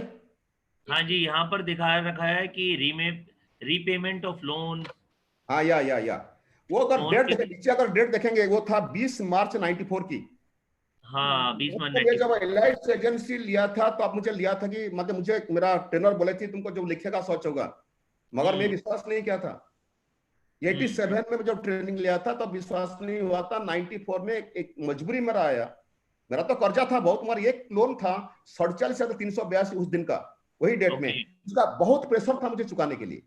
हाँ जी, यहाँ पर दिखा रखा है कि रीपेमेंट ऑफ लोन। हाँ, या वो अगर लोन डेट के, देखें, नीचे अगर डेट देखेंगे, वो था 20 मार्च 94 की। हाँ 20 में तो मैं जब 94। एलाइट एजेंसी लिया था, तो आप मुझे लिया था कि मतलब मुझे मेरा ट्रेनर बोले थे तुमको जो लिखेगा सच होगा, मगर मैं विश्वास नहीं किया था। 87 में जब ट्रेनिंग लिया था तब विश्वास नहीं हुआ था। 94 में एक मजबूरी मेरा आया। मेरा तो कर्जा था बहुत, मगर एक लोन था 47,382 उस दिन का, वही डेट में। ओके। उसका बहुत प्रेशर था मुझे चुकाने के लिए।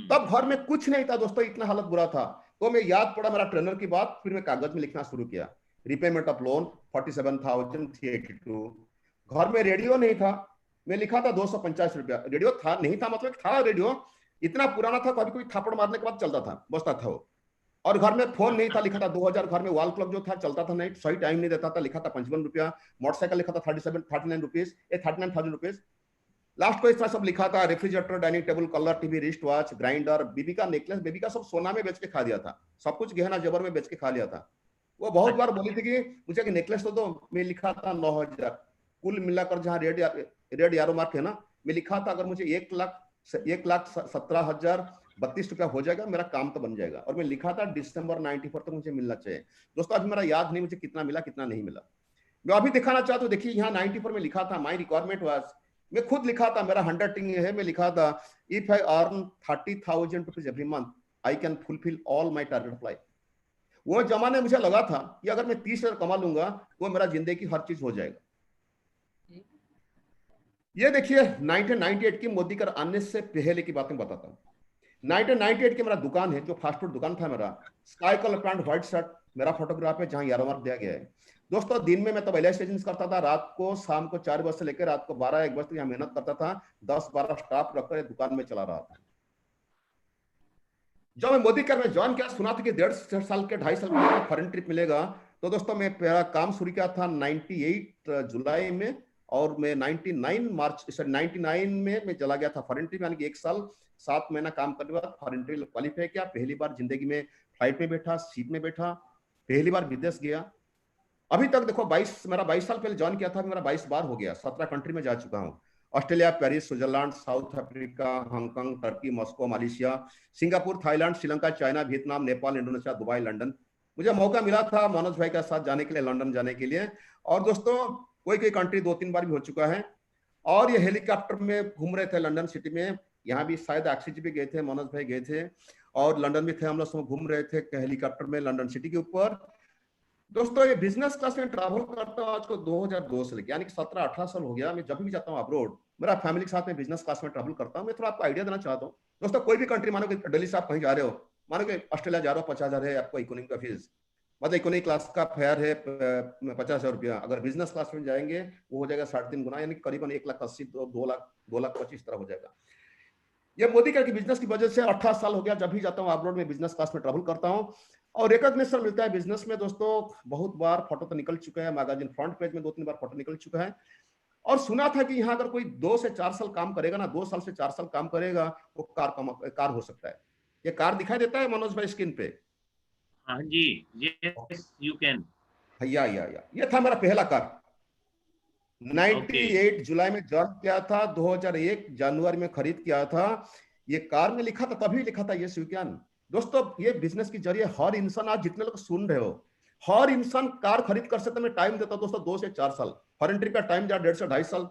तब घर में कुछ नहीं था दोस्तों, इतना हालत बुरा था। तो मैं याद पड़ा मेरा ट्रेनर की बात, फिर मैं कागज में लिखना शुरू किया। Repayment of loan 47,382। घर में रेडियो नहीं था, मैं लिखा था 285 रुपया। रेडियो था नहीं था, मतलब था रेडियो, इतना पुराना था, कभी कोई थापड़ मारने के बाद चलता था, बसता था वो। और घर में फोन नहीं था, लिखा था 2000। घर में वॉल क्लॉक जो था चलता था नहीं, सही टाइम नहीं देता था, लिखा था 55 रुपया। मोटरसाइकिल लिखा था 39 रुपीज, 39,000 रुपीज। लास्ट को इस तरह सब लिखा था, refrigerator, dining table, colour TV, wrist watch, grinder, बीबी का नेकलेस, बेबी का सब सोना में बेच के खा दिया था, सब कुछ गहना जेवर में बेच के खा लिया था। वो बहुत बार बोली थी कि मुझे कि नेकलेस तो दो, मैं लिखा था 9,000। कुल मिलाकर जहाँ रेड यारो मार्क है ना, मैं लिखा था अगर मुझे 1,17,032 रुपया हो जाएगा, मेरा काम तो बन जाएगा। और मैं लिखा था दिसंबर 94 तक मुझे मिलना चाहिए। दोस्तों अभी मेरा याद नहीं मुझे कितना मिला कितना नहीं मिला। मैं अभी दिखाना चाहता हूँ, देखिए यहाँ 94 में लिखा था, माई रिक्वायरमेंट वाज, मैं खुद लिखा था, मेरा 100 है, मैं लिखा था if I earn 30,000 rupees every month I can fulfil all my target of life. वो जमाने मुझे लगा था कि अगर मैं 30,000 कमा लूंगा वो मेरा जिंदगी की हर चीज हो जाएगा। ये देखिए 1998 की मोदी कर आने से पहले की बातें बताता हूँ। 1998 की मेरा दुकान है, जो फास्ट फूड दुकान था मेरा, sky colour pant white shirt, मेरा फोटोग्राफ है जहां यारो मार्क दिया गया है। दोस्तों दिन में मैं तब एलआईसी एजेंसी करता था, रात को शाम को 4 बजे से लेकर रात को 12-1 बजे तक यहाँ मेहनत करता था, 10-12 स्टाफ रखकर दुकान में चला रहा था। जब मैं मोदी कर में ज्वाइन किया, सुना था कि 1.5 साल के 2.5 साल में फॉरेन ट्रिप मिलेगा। तो दोस्तों मैं मेरा काम शुरू किया था 98 जुलाई में, और मैं 99 में मैं चला गया था फॉरेन ट्रिप, यानी कि 1 साल 7 महीना काम करने के बाद फॉरेन ट्रिप क्वालिफाई किया। पहली बार जिंदगी में फ्लाइट में बैठा, सीट में बैठा, पहली बार विदेश गया। अभी तक देखो मेरा 22 साल पहले ज्वाइन किया था, मेरा 22 बार हो गया, 17 कंट्री में जा चुका हूँ। Australia, Paris, Switzerland, south Africa, Hong Kong, Turkey, Moscow, Malaysia, Singapore, Thailand, Sri Lanka, China, Vietnam, Nepal, Indonesia, Dubai, London. मुझे मौका मिला था मनोज भाई के साथ जाने के लिए, लंदन जाने के लिए। और दोस्तों कोई कोई कंट्री 2-3 बार भी हो चुका है। और ये हेलीकॉप्टर में घूम रहे थे लंदन सिटी में, यहाँ भी शायद अक्षय जी भी गए थे, मनोज भाई गए थे, और लंदन भी थे, हम लोग सब घूम रहे थे हेलीकॉप्टर में लंदन सिटी के ऊपर। दोस्तों ये बिजनेस क्लास में ट्रैवल करता हूँ आज को 2002 से लेकर, यानी कि 17-18 साल हो गया। मैं जब भी जाता हूँ अब्रोड, मेरा फैमिली के साथ में बिजनेस क्लास में ट्रैवल करता हूँ। मैं थोड़ा आपको आइडिया देना चाहता हूँ। दोस्तों कोई भी कंट्री, मानो कि दिल्ली से आप कहीं जा रहे हो, मानो कि ऑस्ट्रेलिया जा रहे हो, 50,000 है आपको इकोनॉमी का फीस, मतलब इकोनॉमी क्लास का फेयर है 50,000 रुपया। अगर बिजनेस क्लास में जाएंगे वो हो जाएगा 3.5 गुना, यानी कि करीबन 1,80,000, 2,25,000 तरह हो जाएगा। ये मोदी का बिजनेस की वजह से 18 साल हो गया, जब भी जाता हूँ अब्रॉड में बिजनेस क्लास में ट्रैवल करता हूँ। और रिकॉग्निशन मिलता है बिजनेस में दोस्तों। बहुत बार फोटो तो निकल चुका है, मैगजीन फ्रंट पेज में 2-3 बार फोटो निकल चुका है। और सुना था कि यहाँ अगर कोई 2 से 4 साल काम करेगा ना, 2 साल से 4 साल काम करेगा, वो कार हो सकता है। ये कार दिखाई देता है मनोज भाई स्क्रीन पे? हाँ जी, यस यू कैन। या ये था मेरा पहला कार। ओके 98 जुलाई में ज्वाइन किया था, 2001 जनवरी में खरीद किया था। ये कार में लिखा था, तभी लिखा था ये स्वीकृत। दोस्तों ये बिजनेस के जरिए हर इंसान, आज जितने लोग सुन रहे हो, हर इंसान कार खरीद कर सकता है। मैं टाइम देता हूं दोस्तों 2 से 4 साल, फॉरेन ट्रिप का टाइम दिया 1.5 से 2.5 साल,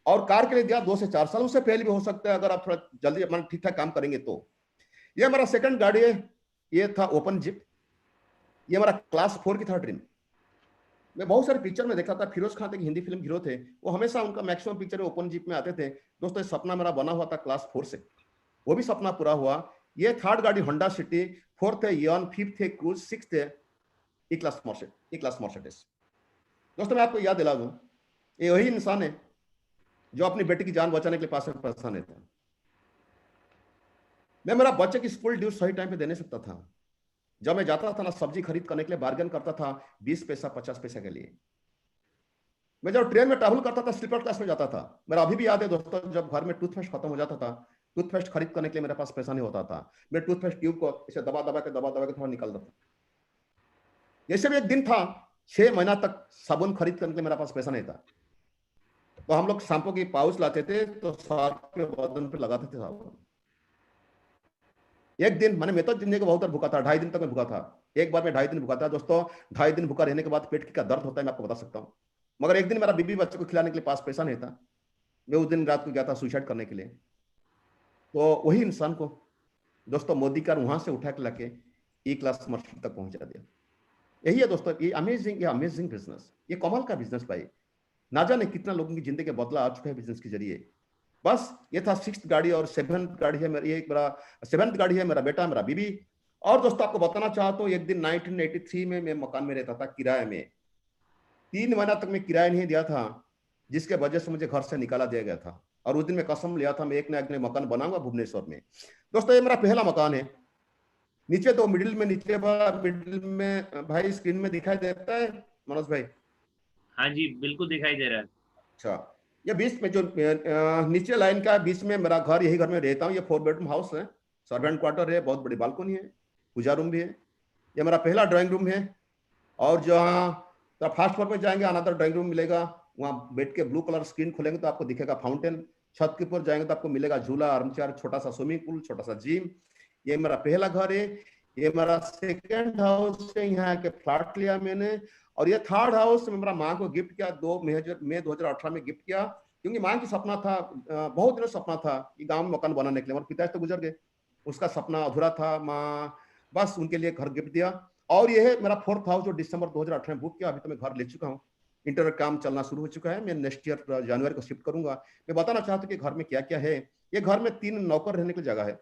और कार के लिए दिया 2 से 4 साल, उससे पहले भी हो सकता है अगर आप थोड़ा जल्दी ठीक ठाक काम करेंगे तो। ये हमारा सेकंड गाड़ी है, ये था ओपन जिप। ये हमारा क्लास 4 की था ड्रीम। मैं बहुत सारे पिक्चर में देखा था, फिरोज खान थे, हिंदी फिल्म हीरो थे, वो हमेशा उनका मैक्सिमम पिक्चर ओपन जीप में आते थे। दोस्तों ये सपना मेरा बना हुआ था क्लास 4 से, वो भी सपना पूरा हुआ। ये थर्ड गाड़ी होंडा सिटी, फोर्थ है यॉन, फिफ्थ है क्रूज, सिक्स्थ है ई क्लास मर्सिडीज। दोस्तों मैं आपको याद दिला दूं, ये वही इंसान है जो अपनी बेटी की जान बचाने के लिए पास में पैसा नहीं था। मैं मेरा बच्चे की स्कूल ड्यूज सही टाइम पे दे नहीं सकता था। जब मैं जाता था ना सब्जी खरीद करने के लिए, बार्गेन करता था 20 पैसा 50 पैसा के लिए। मैं जब ट्रेन में ट्रैवल करता था, स्लीपर क्लास में जाता था। मेरा अभी भी याद है दोस्तों, जब घर में टूथपेस्ट खत्म हो जाता था, टूथपेस्ट खरीद करने के लिए मेरे पास पैसा नहीं होता था, मैं टूथपेस्ट ट्यूब को इसे दबा दबा के थोड़ा निकालता था। जैसे भी एक दिन था, 6 महीना तक साबुन खरीद करने के लिए मेरे पास पैसा नहीं था। तो हम लोग शैम्पू की पाउच लाते थे, तो सर पे बदन पे लगाते थे साबुन। एक दिन मैं तो जिंदगी को बहुत भूखा था, 2.5 दिन तक मैं भूखा था। एक बार मैं 2.5 दिन भूखा था दोस्तों। 2.5 दिन भूखा रहने के बाद पेट की क्या दर्द होता है मैं आपको बता सकता हूँ। मगर एक दिन मेरा बीबी बच्चे को खिलाने के लिए पास पैसा नहीं था, मैं उस दिन रात को गया था सुसाइड करने के लिए। तो वही इंसान को दोस्तों मोदी कार वहां से उठा के लाके ई क्लास मर्सिडीज तक पहुंचा दिया। यही है दोस्तों, ये अमेजिंग बिजनेस, ये कमाल का बिजनेस भाई। ना जाने कितना लोगों की जिंदगी बदला आ चुका है बिजनेस के जरिए। बस ये था 6th गाड़ी, और 7th गाड़ी है मेरी, एक मेरा 7th गाड़ी है मेरा बेटा, मेरा बीबी। और दोस्तों आपको बताना चाहता हूँ, एक दिन 1983 में मैं मकान में रहता था किराए में। 3 महीना तक मैं किराया नहीं दिया था, जिसके वजह से मुझे घर से निकाला दिया गया था। और उस दिन मैं कसम लिया था मैं एक ना एक मकान बनाऊंगा भुवनेश्वर में। दोस्तों ये मेरा पहला मकान है। नीचे तो मिडिल में भाई स्क्रीन में दिखाई देता है मनोज भाई? हाँ जी, बिल्कुल दिखाई दे रहा है। अच्छा, ये बीच में जो नीचे लाइन का बीच में मेरा घर, यही घर में रहता हूँ। ये 4 बेडरूम हाउस है, सर्वेंट क्वार्टर है, बहुत बड़ी बालकनी है, पूजा रूम भी है। ये मेरा पहला ड्राइंग रूम है। और जहाँ तो फर्स्ट फ्लोर पे जाएंगे, अनदर ड्राइंग रूम मिलेगा, वहाँ बैठ के ब्लू कलर स्क्रीन खोलेंगे तो आपको दिखेगा फाउंटेन। छत के ऊपर जाएंगे तो आपको मिलेगा झूला, आर्मचेयर, छोटा सा स्विमिंग पूल, छोटा सा जिम। ये मेरा पहला घर है। ये मेरा सेकेंड हाउस है, यहाँ के फ्लैट लिया मैंने। और ये थर्ड हाउस मेरा माँ को गिफ्ट किया, 2 मई 2018 में गिफ्ट किया, क्योंकि माँ की सपना था, बहुत दिनों सपना था कि गांव में मकान बनाने के लिए। और पिताजी तो गुजर गए, उसका सपना अधूरा था। माँ बस उनके लिए घर गिफ्ट दिया। और ये है मेरा 4th हाउस जो दिसंबर 2018 में बुक किया। अभी तो मैं घर ले चुका हूँ, इंटीरियर काम चलना शुरू हो चुका है। मैं नेक्स्ट ईयर जनवरी को शिफ्ट करूंगा। मैं बताना चाहता हूँ कि घर में क्या क्या है। ये घर में 3 नौकर रहने की जगह है,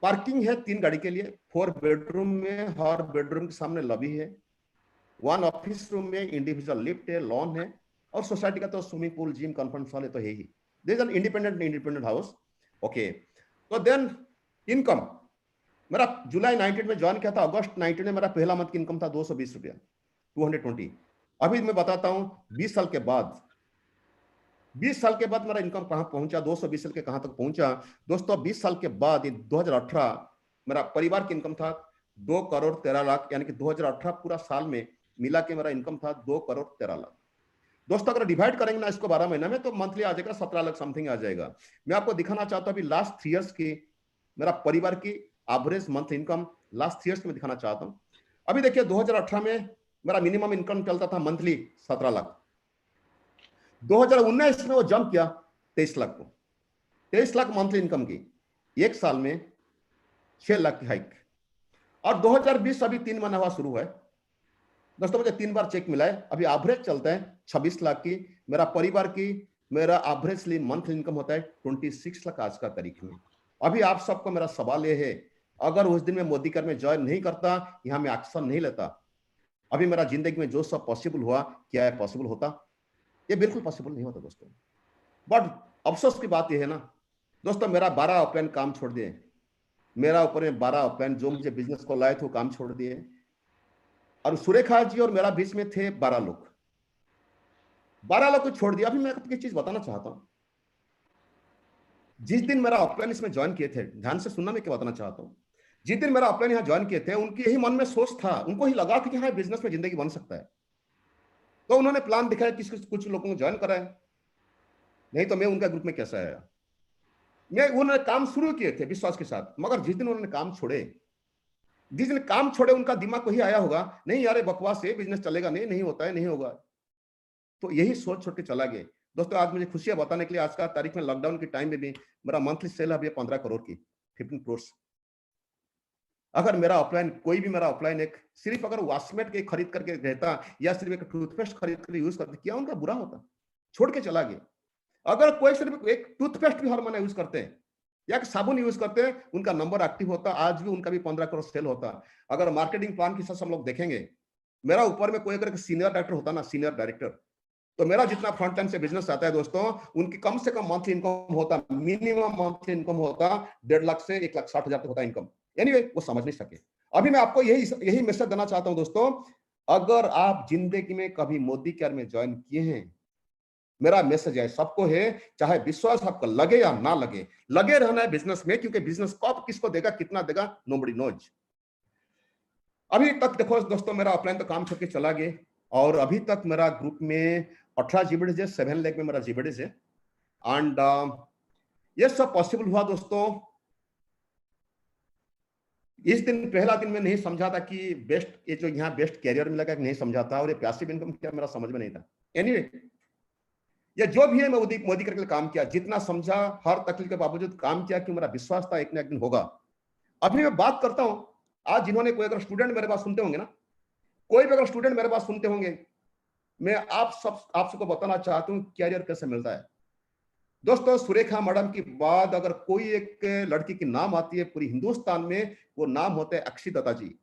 पार्किंग है 3 गाड़ी के लिए, 4 बेडरूम में, हर बेडरूम के सामने लॉबी है, 1 ऑफिस रूम में, इंडिविजुअल लिफ्ट है, लॉन है। और सोसाइटी का तो swimming pool, gym, conference hall है, तो है ही। This is an independent house. Okay, तो देन इनकम मेरा जुलाई 19 में ज्वाइन किया था, अगस्त 19 में मेरा पहला मंथ की इनकम था 220 रुपया, 220। अभी मैं बताता हूं 20 साल के बाद, 20 साल के बाद मेरा इनकम कहां पहुंचा, 220 साल के कहां तक पहुंचा दोस्तों। 20 साल के बाद 2018 मेरा परिवार की इनकम था 2 करोड़ 13 लाख, यानी कि 2018 पूरा साल में मिला के मेरा इनकम था 2 करोड़ 13 लाख। दोस्तों अगर डिवाइड करेंगे ना इसको 12 महीने में तो मंथली आ जाएगा 17 लाख समथिंग आ जाएगा। मैं आपको दिखाना चाहता हूं अभी लास्ट 3 इयर्स की मेरा परिवार की average month income last 3 years में दिखाना चाहता हूं। अभी देखिए 2018 में मेरा मिनिमम इनकम चलता था मंथली 17 लाख, 2019 में वो जंप किया 23 लाख को, 23 लाख मंथली इनकम की, एक साल में 6 लाख की हाइक। और 2020 अभी 3 महीना हुआ शुरू है दोस्तों, मुझे 3 बार चेक मिला है, अभी एवरेज चलता है 26 लाख की। मेरा परिवार की मेरा एवरेजली मंथली इनकम होता है 26 लाख आज का तारीख में। अभी आप सबको मेरा सवाल ये है, अगर उस दिन मैं मोदी कर में ज्वाइन नहीं करता, यहां मैं एक्शन नहीं लेता, अभी मेरा जिंदगी में जो सब पॉसिबल हुआ, क्या है पॉसिबल होता? ये बिल्कुल पॉसिबल नहीं होता दोस्तों। बट अफसोस की बात यह है ना दोस्तों, मेरा 12 अपलाइन काम छोड़ दिए, मेरा ऊपर में 12 अपलाइन जो मुझे बिजनेस को लाए थे वो काम छोड़ दिए, और सुरेखा जी और मेरा बीच में थे 12 लोग, 12 लोग को छोड़ दिया। अभी मैं आपको एक चीज बताना चाहता हूं, जिस दिन मेरा अपलाइन इसमें ज्वाइन किए थे, ध्यान से सुनना, मैं क्या बताना चाहता हूं, जिस दिन मेरा अपलाइन यहां ज्वाइन किए थे उनके यही मन में सोच था, उनको ही लगा था कि हाँ बिजनेस में जिंदगी बन सकता है, तो उन्होंने प्लान दिखाया कुछ लोगों को ज्वाइन कराया, नहीं तो मैं उनका ग्रुप में कैसे आया। मैं उन्होंने काम शुरू किए थे विश्वास के साथ, मगर जिस दिन उन्होंने काम छोड़े, जिस दिन काम छोड़े उनका दिमाग को ही आया होगा नहीं यार बकवास है, बिजनेस चलेगा नहीं, नहीं होता है, नहीं होगा, तो यही सोच छोड़ के चला गए। दोस्तों आज मुझे खुशियां बताने के लिए, आज का तारीख में लॉकडाउन के टाइम में भी मेरा मंथली सेल है 15 करोड़ की, 15 करोड़। अगर मेरा ऑफलाइन कोई भी मेरा ऑफलाइन एक सिर्फ अगर वॉशमेट के खरीद करके रहता या सिर्फ एक टूथपेस्ट खरीद कर यूज करते, क्या उनका बुरा होता? छोड़ के चला गया। अगर कोई सिर्फ एक टूथपेस्ट भी हर महीने यूज करते हैं या साबुन यूज करते हैं, उनका नंबर एक्टिव होता, आज भी उनका भी 15 करोड़ सेल होता। अगर मार्केटिंग प्लान के साथ हम लोग देखेंगे, मेरा ऊपर में कोई अगर सीनियर डायरेक्टर होता ना, सीनियर डायरेक्टर, तो मेरा जितना फ्रंट लाइन से बिजनेस आता है दोस्तों, उनकी कम से कम मंथली इनकम होता, मिनिमम मंथली इनकम होता 1.5 लाख से 1,60,000 तक होता इनकम। एनीवे वो समझ नहीं सके। अभी मैं आपको यही मैसेज देना चाहता हूं दोस्तों, अगर आप जिंदगी में कभी मोदी केयर में ज्वाइन किए हैं, मेरा मैसेज है सबको है, चाहे विश्वास आपको लगे या ना लगे, लगे रहना है बिजनेस में, क्योंकि बिजनेस कब किसको देगा, कितना देगा, नोबडी नोज। अभी तक देखो दोस्तों, मेरा ऑफलाइन तो काम छोड़ के चला गया, और अभी तक मेरा ग्रुप में 18 जीबीडीज है, 7 लाख में मेरा जीबीडीज है। एंड ये सब पॉसिबल हुआ दोस्तों। इस दिन पहला दिन में नहीं समझा था कि बेस्ट, ये जो यहाँ बेस्ट कैरियर मिलेगा, नहीं समझा था, और ये पैसिव इनकम क्या मेरा समझ में नहीं था। एनीवे ये जो भी है, मैं मोदी करके काम किया, जितना समझा, हर तकलीफ के बावजूद काम किया, कि मेरा विश्वास था एक ना एक दिन होगा। अभी मैं बात करता हूं, आज जिन्होंने कोई अगर स्टूडेंट मेरे बात सुनते होंगे ना, कोई भी अगर स्टूडेंट मेरे बात सुनते होंगे, मैं आप सबको बताना चाहता हूं कैरियर कैसे मिलता है। दोस्तों सुरेखा मैडम की बाद अगर कोई एक लड़की की नाम आती है पूरी हिंदुस्तान में, वो नाम होते हैं अक्षी दत्ता जी।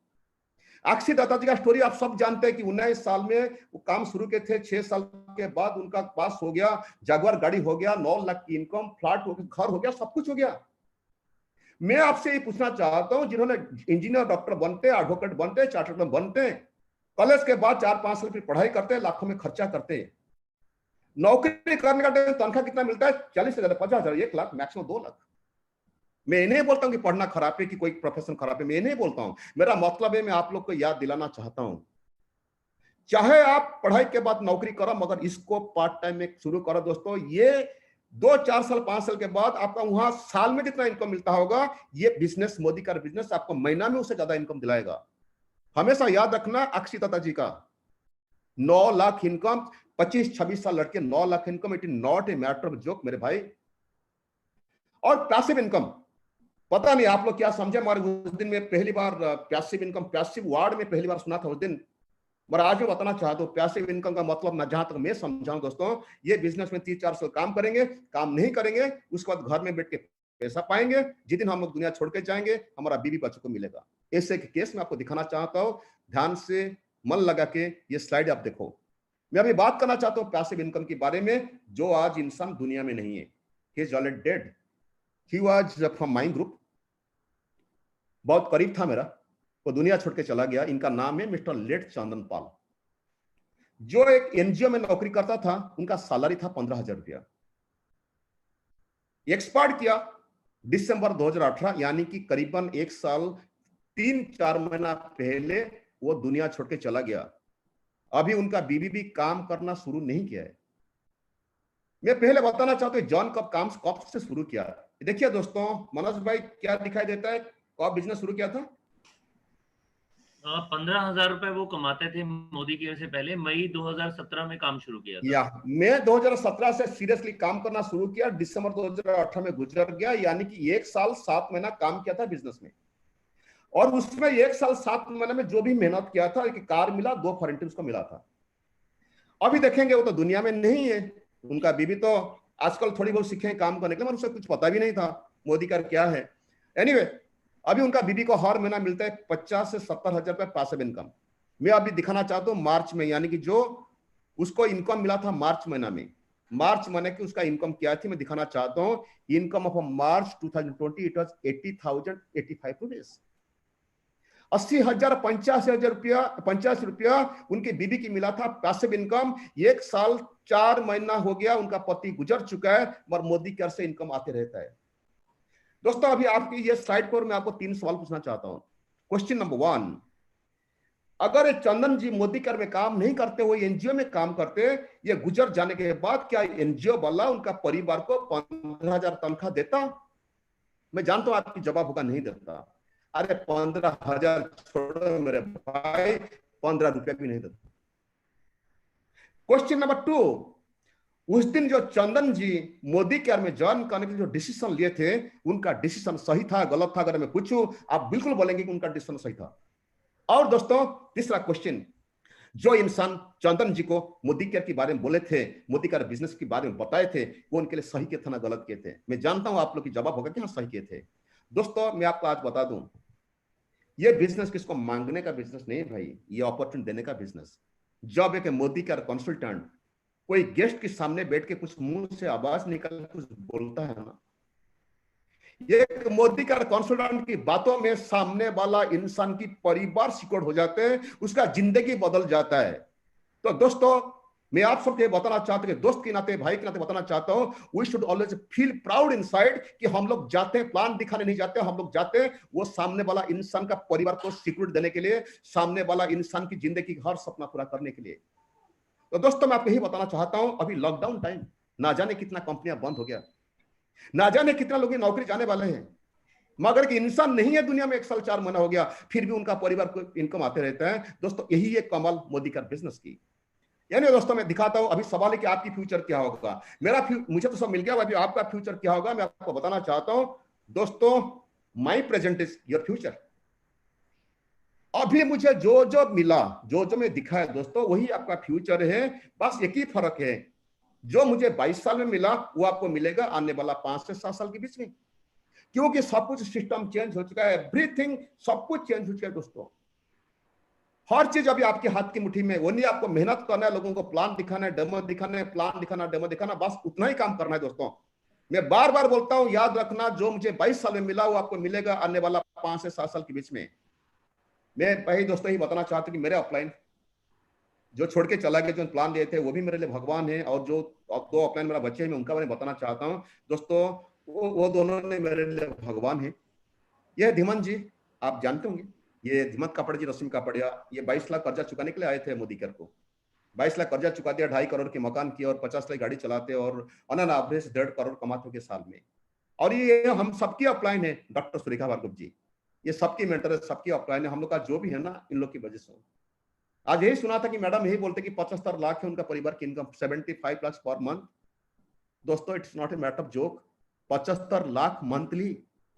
अक्षय दत्ता जी का स्टोरी आप सब जानते हैं कि 19 साल में वो काम शुरू के थे, 6 साल के बाद उनका पास हो गया, जागवार गाड़ी हो गया, 9 लाख की इनकम, फ्लैट हो गया, घर हो गया, सब कुछ हो गया। मैं आपसे ये पूछना चाहता हूं, जिन्होंने इंजीनियर, डॉक्टर बनते, एडवोकेट बनते, चार्टर्ड अकाउंटेंट बनते, कॉलेज के बाद 4-5 साल की पढ़ाई करते, लाखों में खर्चा करते, नौकरी करने का तनख्वाह कितना मिलता है? 40,000, 50,000, 1 लाख, मैक्सिमम 2 लाख। मैं नहीं बोलता हूं कि पढ़ना खराब है, कि कोई प्रोफेशन खराब है, मैं नहीं बोलता हूं। मेरा मतलब है, मैं आप लोग को याद दिलाना चाहता हूं, चाहे आप पढ़ाई के बाद नौकरी करो, मगर इसको पार्ट टाइम में शुरू करो दोस्तों। ये 2-4 साल 5 साल के बाद आपका वहां साल में जितना इनकम मिलता होगा, ये बिजनेस, मोदी का बिजनेस आपको महीना में उससे ज्यादा इनकम दिलाएगा। हमेशा याद रखना, अक्षय दत्ता जी का 9 लाख इनकम, 25-26 साल लड़के 9 lakh income, it is not a matter of joke मेरे भाई। और पैसिव इनकम, पता नहीं आप लोग क्या समझे, मगर उस दिन में पहली बार पैसिव इनकम, पैसिव वर्ड में पहली बार सुना था उस दिन। मगर आज मैं बताना चाहता हूं, पैसिव इनकम का मतलब ना, जहां तक मैं समझाऊं दोस्तों, ये बिजनेस में 3-4 साल काम करेंगे, काम नहीं करेंगे, उसके बाद घर में बैठ के पैसा पाएंगे, जिस दिन हम लोग दुनिया छोड़ के जाएंगे, हमारा बीवी बच्चों को मिलेगा। ऐसे के केस में आपको दिखाना चाहता हूं, ध्यान से मन लगा के ये स्लाइड आप देखो। मैं अभी बात करना चाहता हूं पैसिव इनकम के बारे में, जो आज इंसान दुनिया में नहीं है, he is already dead. He was from my group, बहुत करीब था मेरा, वो दुनिया छोड़ के चला गया। इनका नाम है मिस्टर लेट चंदन पाल। जो एक एनजीओ में नौकरी करता था, उनका सैलरी था 15,000 रुपया। एक्सपायर किया दिसंबर 2018, यानी कि करीबन 1 साल 3-4 महीना पहले वो दुनिया छोड़ के चला गया। अभी उनका बीवी भी काम करना शुरू नहीं किया है। मैं पहले बताना चाहता हूं जॉन कब से शुरू किया। देखिए दोस्तों, मनोज भाई क्या दिखाई देता है, कब बिजनेस शुरू किया था? 15,000 रुपए वो कमाते थे मोदी केयर से पहले। मई 2017 में काम शुरू किया था। या मैं 2017 से सीरियसली काम करना शुरू किया, दिसंबर 2018 में गुजर गया, यानी कि 1 साल 7 महीना काम किया था बिजनेस में। और उसमें 1 साल 7 महीने में जो भी मेहनत किया था, एक कार मिला, 2 फॉरेन उसको मिला था। अभी देखेंगे वो तो दुनिया में नहीं है। उनका बीवी तो आजकल थोड़ी बहुत सीखे काम करने के लिए, उसे कुछ पता भी नहीं था मोदी का क्या है। एनीवे, अभी उनका बीवी को हर महीना मिलता है 50 से 70 हजार रुपए पैसिव इनकम। मैं अभी दिखाना चाहता हूँ मार्च में, यानी कि जो उसको इनकम मिला था मार्च महीना में, मार्च महीने की उसका इनकम क्या थी मैं दिखाना चाहता हूँ। Income of March 2020 it was 80,085 rupees. 80,000 85 रुपया उनकी बीबी की मिला था पैसिव इनकम। 1 साल 4 महीना हो गया, उनका पति गुजर चुका है, मगर मोदी केयर से इनकम आते रहता है। दोस्तों, अभी आपकी ये स्लाइड पर मैं आपको 3 सवाल पूछना चाहता हूं। क्वेश्चन नंबर 1, अगर चंदन जी मोदी केयर में काम नहीं करते हुए एनजीओ में काम करते, ये गुजर जाने के बाद क्या एनजीओ वाला उनका परिवार को 15,000 तनख्वाह देता? मैं जानता हूं आपकी जवाब होगा नहीं देता। अरे 15,000 छोड़ो मेरे भाई, 15 रुपया भी नहीं देता। क्वेश्चन नंबर 2, उस दिन जो चंदन जी मोदी केयर में ज्वाइन करने के लिए जो डिसीजन लिए थे, उनका डिसीजन सही था गलत था? अगर मैं पूछूं, आप बिल्कुल बोलेंगे कि उनका डिसीजन सही था। और दोस्तों, तीसरा क्वेश्चन, जो इंसान चंदन जी को मोदी केयर के बारे में बोले थे, मोदी केयर बिजनेस के बारे में बताए थे, वो उनके लिए सही किए थे ना गलत किए थे? मैं जानता हूं आप लोग की जवाब होगा कि हाँ सही किए थे। दोस्तों, मैं आपको आज बता दूं, ये बिजनेस किसको मांगने का बिजनेस नहीं भाई, ये अपॉर्चुनिटी देने का बिजनेस। जब एक मोदी केयर कंसल्टेंट कोई गेस्ट के सामने बैठ के कुछ मुंह से आवाज निकल कुछ बोलता है ना, ये मोदी केयर कंसल्टेंट की बातों में सामने वाला इंसान की परिवार सिक्योर हो जाते हैं, उसका जिंदगी बदल जाता है। तो दोस्तों, मैं आप सबके बताना चाहता हूं कि दोस्त के नाते, भाई के नाते बताना चाहता हूं, we should always feel proud inside कि हम लोग जाते हैं, प्लान दिखाने नहीं जाते, हम लोग जाते हैं वो सामने वाला इंसान का परिवार को सिक्योरिटी देने के लिए, सामने वाला इंसान की जिंदगी का हर सपना पूरा करने के लिए। तो दोस्तों, मैं आपको यही बताना चाहता हूं, अभी लॉकडाउन टाइम, ना जाने कितना कंपनियां बंद हो गया, ना जाने कितना लोग नौकरी जाने वाले हैं, मगर कि इंसान नहीं है दुनिया में 1 साल 4 महीना हो गया, फिर भी उनका परिवार को इनकम आते रहता है। दोस्तों, यही है कमाल मोदी केयर बिजनेस की। यानी दोस्तों, मैं दिखाता हूं, अभी सवाल है कि आपकी फ्यूचर क्या होगा। मुझे तो सब मिल गया, अभी आपका फ्यूचर क्या होगा मैं आपको बताना चाहता हूं। दोस्तों, my present is your future. अभी मुझे जो जो मिला, जो जो मैं दिखाया दोस्तों, वही आपका फ्यूचर है। बस एक ही फर्क है, जो मुझे 22 साल में मिला वो आपको मिलेगा आने वाला 5 से 7 साल के बीच में, क्योंकि सब कुछ सिस्टम चेंज हो चुका है, एवरीथिंग, सब कुछ चेंज हो चुका है दोस्तों। हर चीज अभी आपके हाथ की मुट्ठी में। वो नहीं आपको मेहनत करना है, लोगों को प्लान दिखाना है, डेमो दिखाना है, प्लान दिखाना, डेमो दिखाना, बस उतना ही काम करना है दोस्तों। मैं बार बार बोलता हूं, याद रखना, जो मुझे 22 साल में मिला वो आपको मिलेगा आने वाला 5 से 7 साल के बीच में। मैं भाई दोस्तों ही बताना चाहता हूं कि मेरे अपलाइन जो छोड़ के चला गया, जो प्लान दिए थे, वो भी मेरे लिए भगवान है, और जो 2 अपलाइन मेरा बच्चे हैं, मैं उनका मैं बताना चाहता हूं दोस्तों, वो दोनों ने मेरे लिए भगवान है। यह धीमन जी, आप जानते होंगे, ये धीमत कापड़ जी, रश्मि कापड़िया, ये 22 लाख कर्जा चुकाने के लिए आए थे मोदी केयर को। 22 लाख कर्जा चुका दिया, 2.5 करोड़ के मकान किया, और 50 लाख गाड़ी चलाते, और ऑन एन एवरेज 1.5 करोड़ कमाते हो साल में। और ये हम सबकी अपलाइन है, डॉक्टर सुरेखा भार्गव जी, ये सबकी मेंटर है, सबकी अपलाइन है। हम लोग का जो भी है ना, इन लोग की वजह से। आज यही सुना था कि मैडम यही बोलते कि 75 लाख है उनका परिवार की इनकम, 75 लाख पर मंथ। दोस्तों, it's not a matter of joke, 75 lakh monthly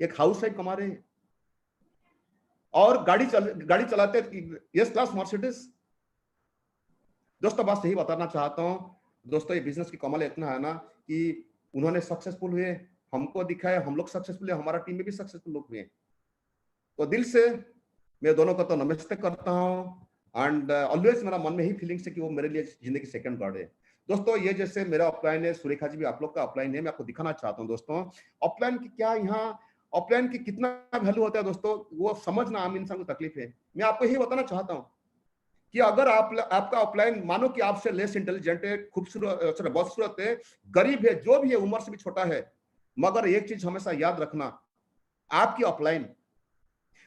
एक हाउस साइड कमा रहे हैं, और गाड़ी चलाते एस क्लास मर्सिडीज। दोस्तों, बस यही बताना चाहता हूं दोस्तों, ये बिजनेस की कमाल इतना है ना कि उन्होंने सक्सेसफुल हुए, हमको दिखाया, हम लोग सक्सेसफुल है, हमारा टीम में भी सक्सेसफुल लोग हुए। तो दिल से मैं दोनों का तो नमस्ते करता हूं, एंड ऑलवेज मेरा मन में ही फीलिंग्स है कि वो मेरे लिए जिंदगी सेकंड गार्ड है। दोस्तों, ये जैसे मेरा अपलाइन है, सुरेखा जी भी आप लोग का अपलाइन है, मैं आपको दिखाना चाहता हूं दोस्तों अपलाइन की क्या यहाँ ऑफलाइन की कितना वैल्यू होता है दोस्तों, वो समझना आम इंसान को तकलीफ है। मैं आपको यही बताना चाहता हूं कि अगर आपका ऑफलाइन, मानो कि आपसे लेस इंटेलिजेंट है, खूबसूरत, बदसूरत है, गरीब है, जो भी है, उम्र से भी छोटा है, मगर एक चीज हमेशा याद रखना, आपकी ऑफलाइन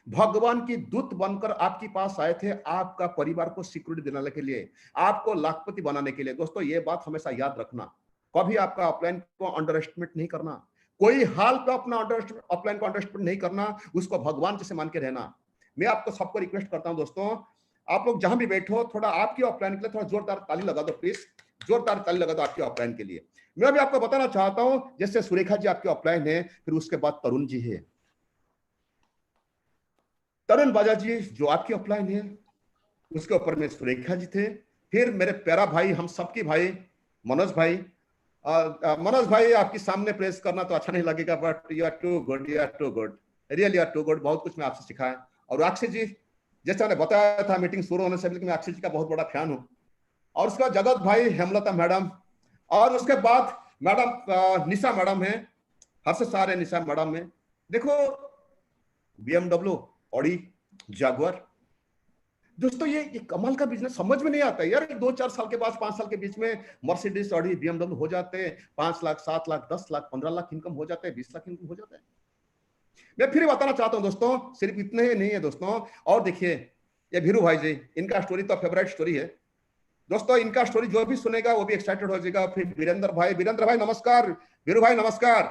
भगवान की दूत बनकर आपके पास आए थे, आपका परिवार को सिक्योरिटी दिलाने के लिए, आपको लाखपति बनाने के लिए। दोस्तों ये बात हमेशा याद रखना, कभी आपका ऑफलाइन को अंडर एस्टिमेट नहीं करना, कोई हाल पे अपना ऑफलाइन को अंडर एस्टिमेट नहीं करना, उसको भगवान जैसे मान के रहना। मैं आपको सबको रिक्वेस्ट करता हूं दोस्तों, आप लोग जहां भी बैठो, थोड़ा आपकी ऑफलाइन के लिए थोड़ा जोरदार ताली लगा दो प्लीज, जोरदार ताली लगा दो आपकी ऑफलाइन के लिए। मैं भी आपको बताना चाहता हूं, जैसे सुरेखा जी आपकी ऑफलाइन है, फिर उसके बाद तरुण जी है, तरुण बाजा जी जो आपकी ऑफलाइन है, उसके ऊपर में सुरेखा जी थे, फिर मेरे प्यारा भाई, हम सबके भाई मनोज भाई। मनोज भाई आपके सामने प्रेस करना तो अच्छा नहीं लगेगा, but you are too good, you are too good, really are too good, बहुत कुछ मैं आपसे सीखा है। और अक्षय जी, जैसे मैंने बताया था मीटिंग शुरू होने से पहले, मैं अक्षय जी का बहुत बड़ा फैन हूं। और उसका जगत भाई, हेमलता मैडम, और उसके बाद मैडम निशा मैडम है, हर्ष सारे निशा मैडम है। देखो BMW, ऑडी, जागुआर, दोस्तों ये कमाल का बिजनेस, समझ में नहीं आता यार। 2-4 साल के बाद, 5 साल के बीच में मर्सिडीज, ऑडी, BMW हो जाते हैं, 5 लाख, 7 लाख, 10 लाख, 15 लाख इनकम हो जाता है, 20 लाख इनकम हो जाता है। मैं फिर बताना चाहता हूं दोस्तों, सिर्फ इतने ही नहीं है दोस्तों। और देखिए ये भीरू भाई जी, इनका स्टोरी तो फेवरेट स्टोरी है दोस्तों, इनका स्टोरी जो भी सुनेगा वो भी एक्साइटेड हो जाएगा। फिर वीरेंद्र भाई नमस्कार, वीरू भाई नमस्कार,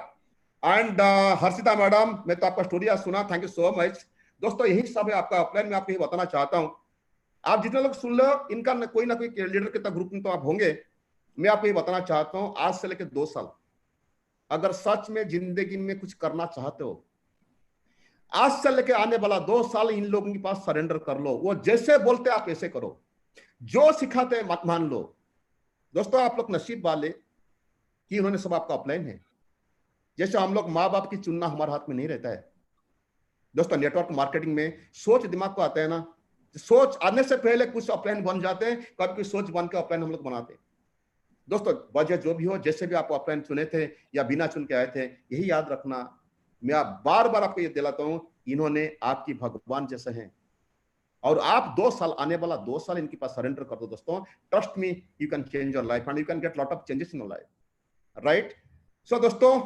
एंड हर्षिता मैडम, मैं तो आपका स्टोरी आज सुना, थैंक यू सो मच दोस्तों। यही सब है आपका ऑफलाइन में, आपको यही बताना चाहता हूं। आप जितने लोग सुन लो, इनका कोई ना कोई लीडर के ग्रुप में तो आप होंगे। मैं आपको ये बताना चाहता हूं, आज से लेकर 2 साल अगर सच में जिंदगी में कुछ करना चाहते हो, आज से लेकर आने वाला 2 साल इन लोगों के पास सरेंडर कर लो। वो जैसे बोलते आप ऐसे करो, जो सिखाते मत मान लो। दोस्तों आप लोग नसीब वाले कि उन्होंने सब आपका ऑफलाइन है। जैसे हम लोग माँ बाप की चुनना हमारे हाथ में नहीं रहता है दोस्तों। नेटवर्क मार्केटिंग में सोच दिमाग को आता है ना, सोच आने से पहले कुछ ऑफलाइन बन जाते हैं, कभी कुछ सोच बन के ऑफलाइन हम लोग बनाते हैं दोस्तों। वजह जो भी हो, जैसे भी आप ऑफलाइन चुने थे या बिना चुन के आए थे, यही याद रखना। मैं बार बार आपको ये दिलाता हूं, इन्होंने आपकी भगवान जैसे हैं, और आप 2 साल, आने वाला 2 साल इनके पास सरेंडर कर दो दोस्तों। Trust me, you can change your life and you can get lot of changes in your life, right. So दोस्तों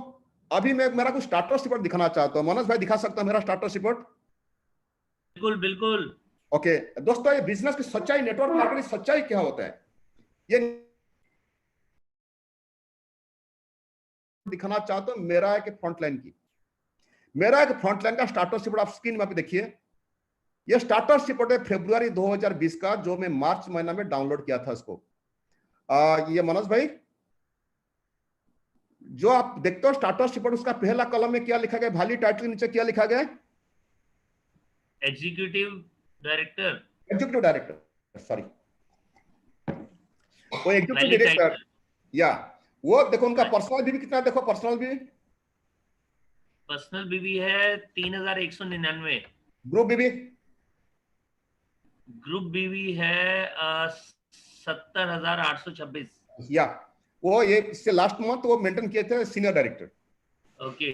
अभी मैं मेरा कुछ स्टार्टर्स रिपोर्ट दिखाना चाहता हूं। मनोज भाई दिखा सकता हूं मेरा स्टार्टर्स रिपोर्ट? बिल्कुल बिल्कुल। ओके दोस्तों, ये बिजनेस की सच्चाई, नेटवर्क मार्केटिंग सच्चाई क्या होता है, ये दिखाना चाहता हूं। मेरा एक फ्रंटलाइन की, मेरा एक फ्रंटलाइन का स्टार्टर्स रिपोर्ट आप स्क्रीन में देखिए। ये स्टार्टर्स रिपोर्ट है फरवरी 2020 का, जो मैं मार्च महीना में डाउनलोड किया था इसको। ये मनोज भाई जो आप देखते हो स्टार्टर्स रिपोर्ट, उसका पहला कॉलम में क्या लिखा गया, वैल्यू टाइटल के नीचे क्या लिखा गया? Executive director, executive director, sorry, वो एग्जीक्यूटिव डायरेक्टर, या वो देखो उनका पर्सनल बीवी कितना, देखो पर्सनल बीवी है 3199, ग्रुप बीवी है 70,826, या वो ये इससे लास्ट मंथ वो मेंटेन किए थे सीनियर डायरेक्टर। ओके,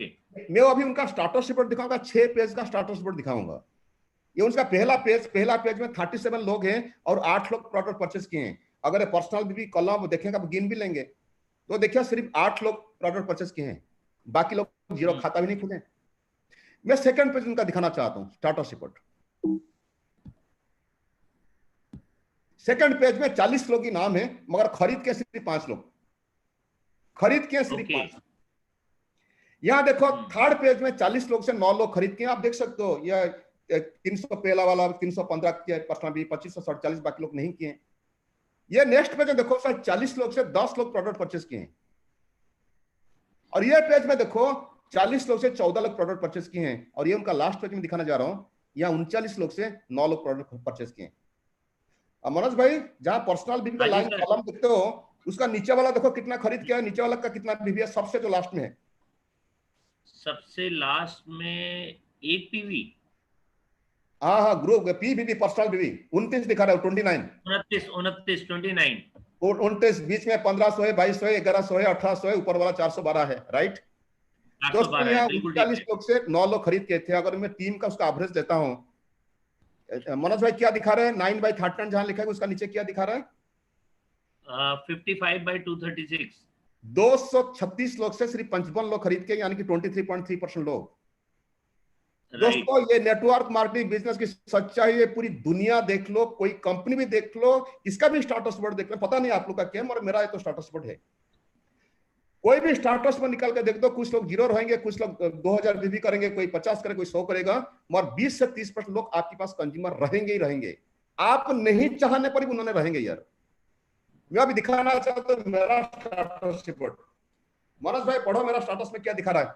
मैं अभी उनका स्टार्टर्स रिपोर्ट दिखाऊंगा, 6 पेज का स्टार्टर्स रिपोर्ट दिखाऊंगा। ये उनका पहला पेज में 37 लोग हैं और 8 लोग प्रोडक्ट परचेस किए हैं। अगर पर्सनल भी कॉलम देखेंगे, गिन भी लेंगे तो देखिए सिर्फ 8 लोग प्रोडक्ट परचेस किए हैं, बाकी लोग जीरो खाता भी नहीं खुले। मैं सेकंड पेज उनका दिखाना चाहता हूं, स्टार्टर्स रिपोर्ट। सेकंड पेज में 40 लोग की नाम है, मगर खरीद के सिर्फ 5 लोग, खरीद के सिर्फ 5। यहां देखो थर्ड पेज में 40 लोग से 9 लोग खरीद के, आप देख सकते हो। यह 300 पहला वाला 315 के पर्सनल भी, 2547 बाकी लोग नहीं किए। ये नेक्स्ट पेज में देखो 40 लोग से 10 लोग प्रोडक्ट परचेस किए हैं, और ये पेज में देखो 40 लोग से 14 लोग प्रोडक्ट परचेस किए हैं, और ये उनका लास्ट पेज में दिखाने जा रहा हूं, यहाँ 39 लोग से 9 लोग प्रोडक्ट परचेस किए हैं। मनोज भाई जहां पर्सनल बीवी का लाइन कॉलम देखते हो, उसका नीचे वाला देखो कितना खरीद किया है, नीचे वाला का कितना बीवी है, सबसे जो लास्ट में है, सबसे लास्ट में एक पीवी, हाँ ग्रुप पीबीबी पर्सनल बीवी 29 दिखा रहा है, 29 बीच में 1500 है, 2200 है, 1100 है, 1800 है, ऊपर वाला 412 है, राइट। दोस्तों 812 है, यहाँ बिल्कुल ठीक 39 है। लोग से 9 लोग खरीद के थे। अगर मैं टीम का उसका एवरेज देता हूँ, मनोज भाई क्या दिखा रहे हैं? 9/39 जहां लिखा है उसका नीचे क्या दिखा रहा है? 55/236। 236 लोग से सिर्फ 55 लोग खरीद के, यानी कि 23.3% लोग। राइट। दोस्तों ये नेटवर्क मार्केटिंग बिजनेस की सच्चाई है। पूरी दुनिया देख लो, कोई कंपनी भी देख लो, इसका भी स्टार्टअप बोर्ड देख लो, पता नहीं आप लोग का क्या, और मेरा ये तो स्टार्टअप बोर्ड है। कोई भी स्टार्टअप में निकाल के देख दो, कुछ लोग जीरो रहेंगे, कुछ लोग 2000 भी करेंगे, कोई 50 करेगा, कोई 100 करेगा, मगर 20 से 30% लोग आपके पास कंज्यूमर रहेंगे ही रहेंगे। आप नहीं चाहने पर भी उन्होंने रहेंगे यार। मैं अभी दिखाना चाहता हूं मेरा स्टार्टअप रिपोर्ट। मनोज भाई पढ़ो मेरा स्टार्टअप में क्या दिखा रहा है।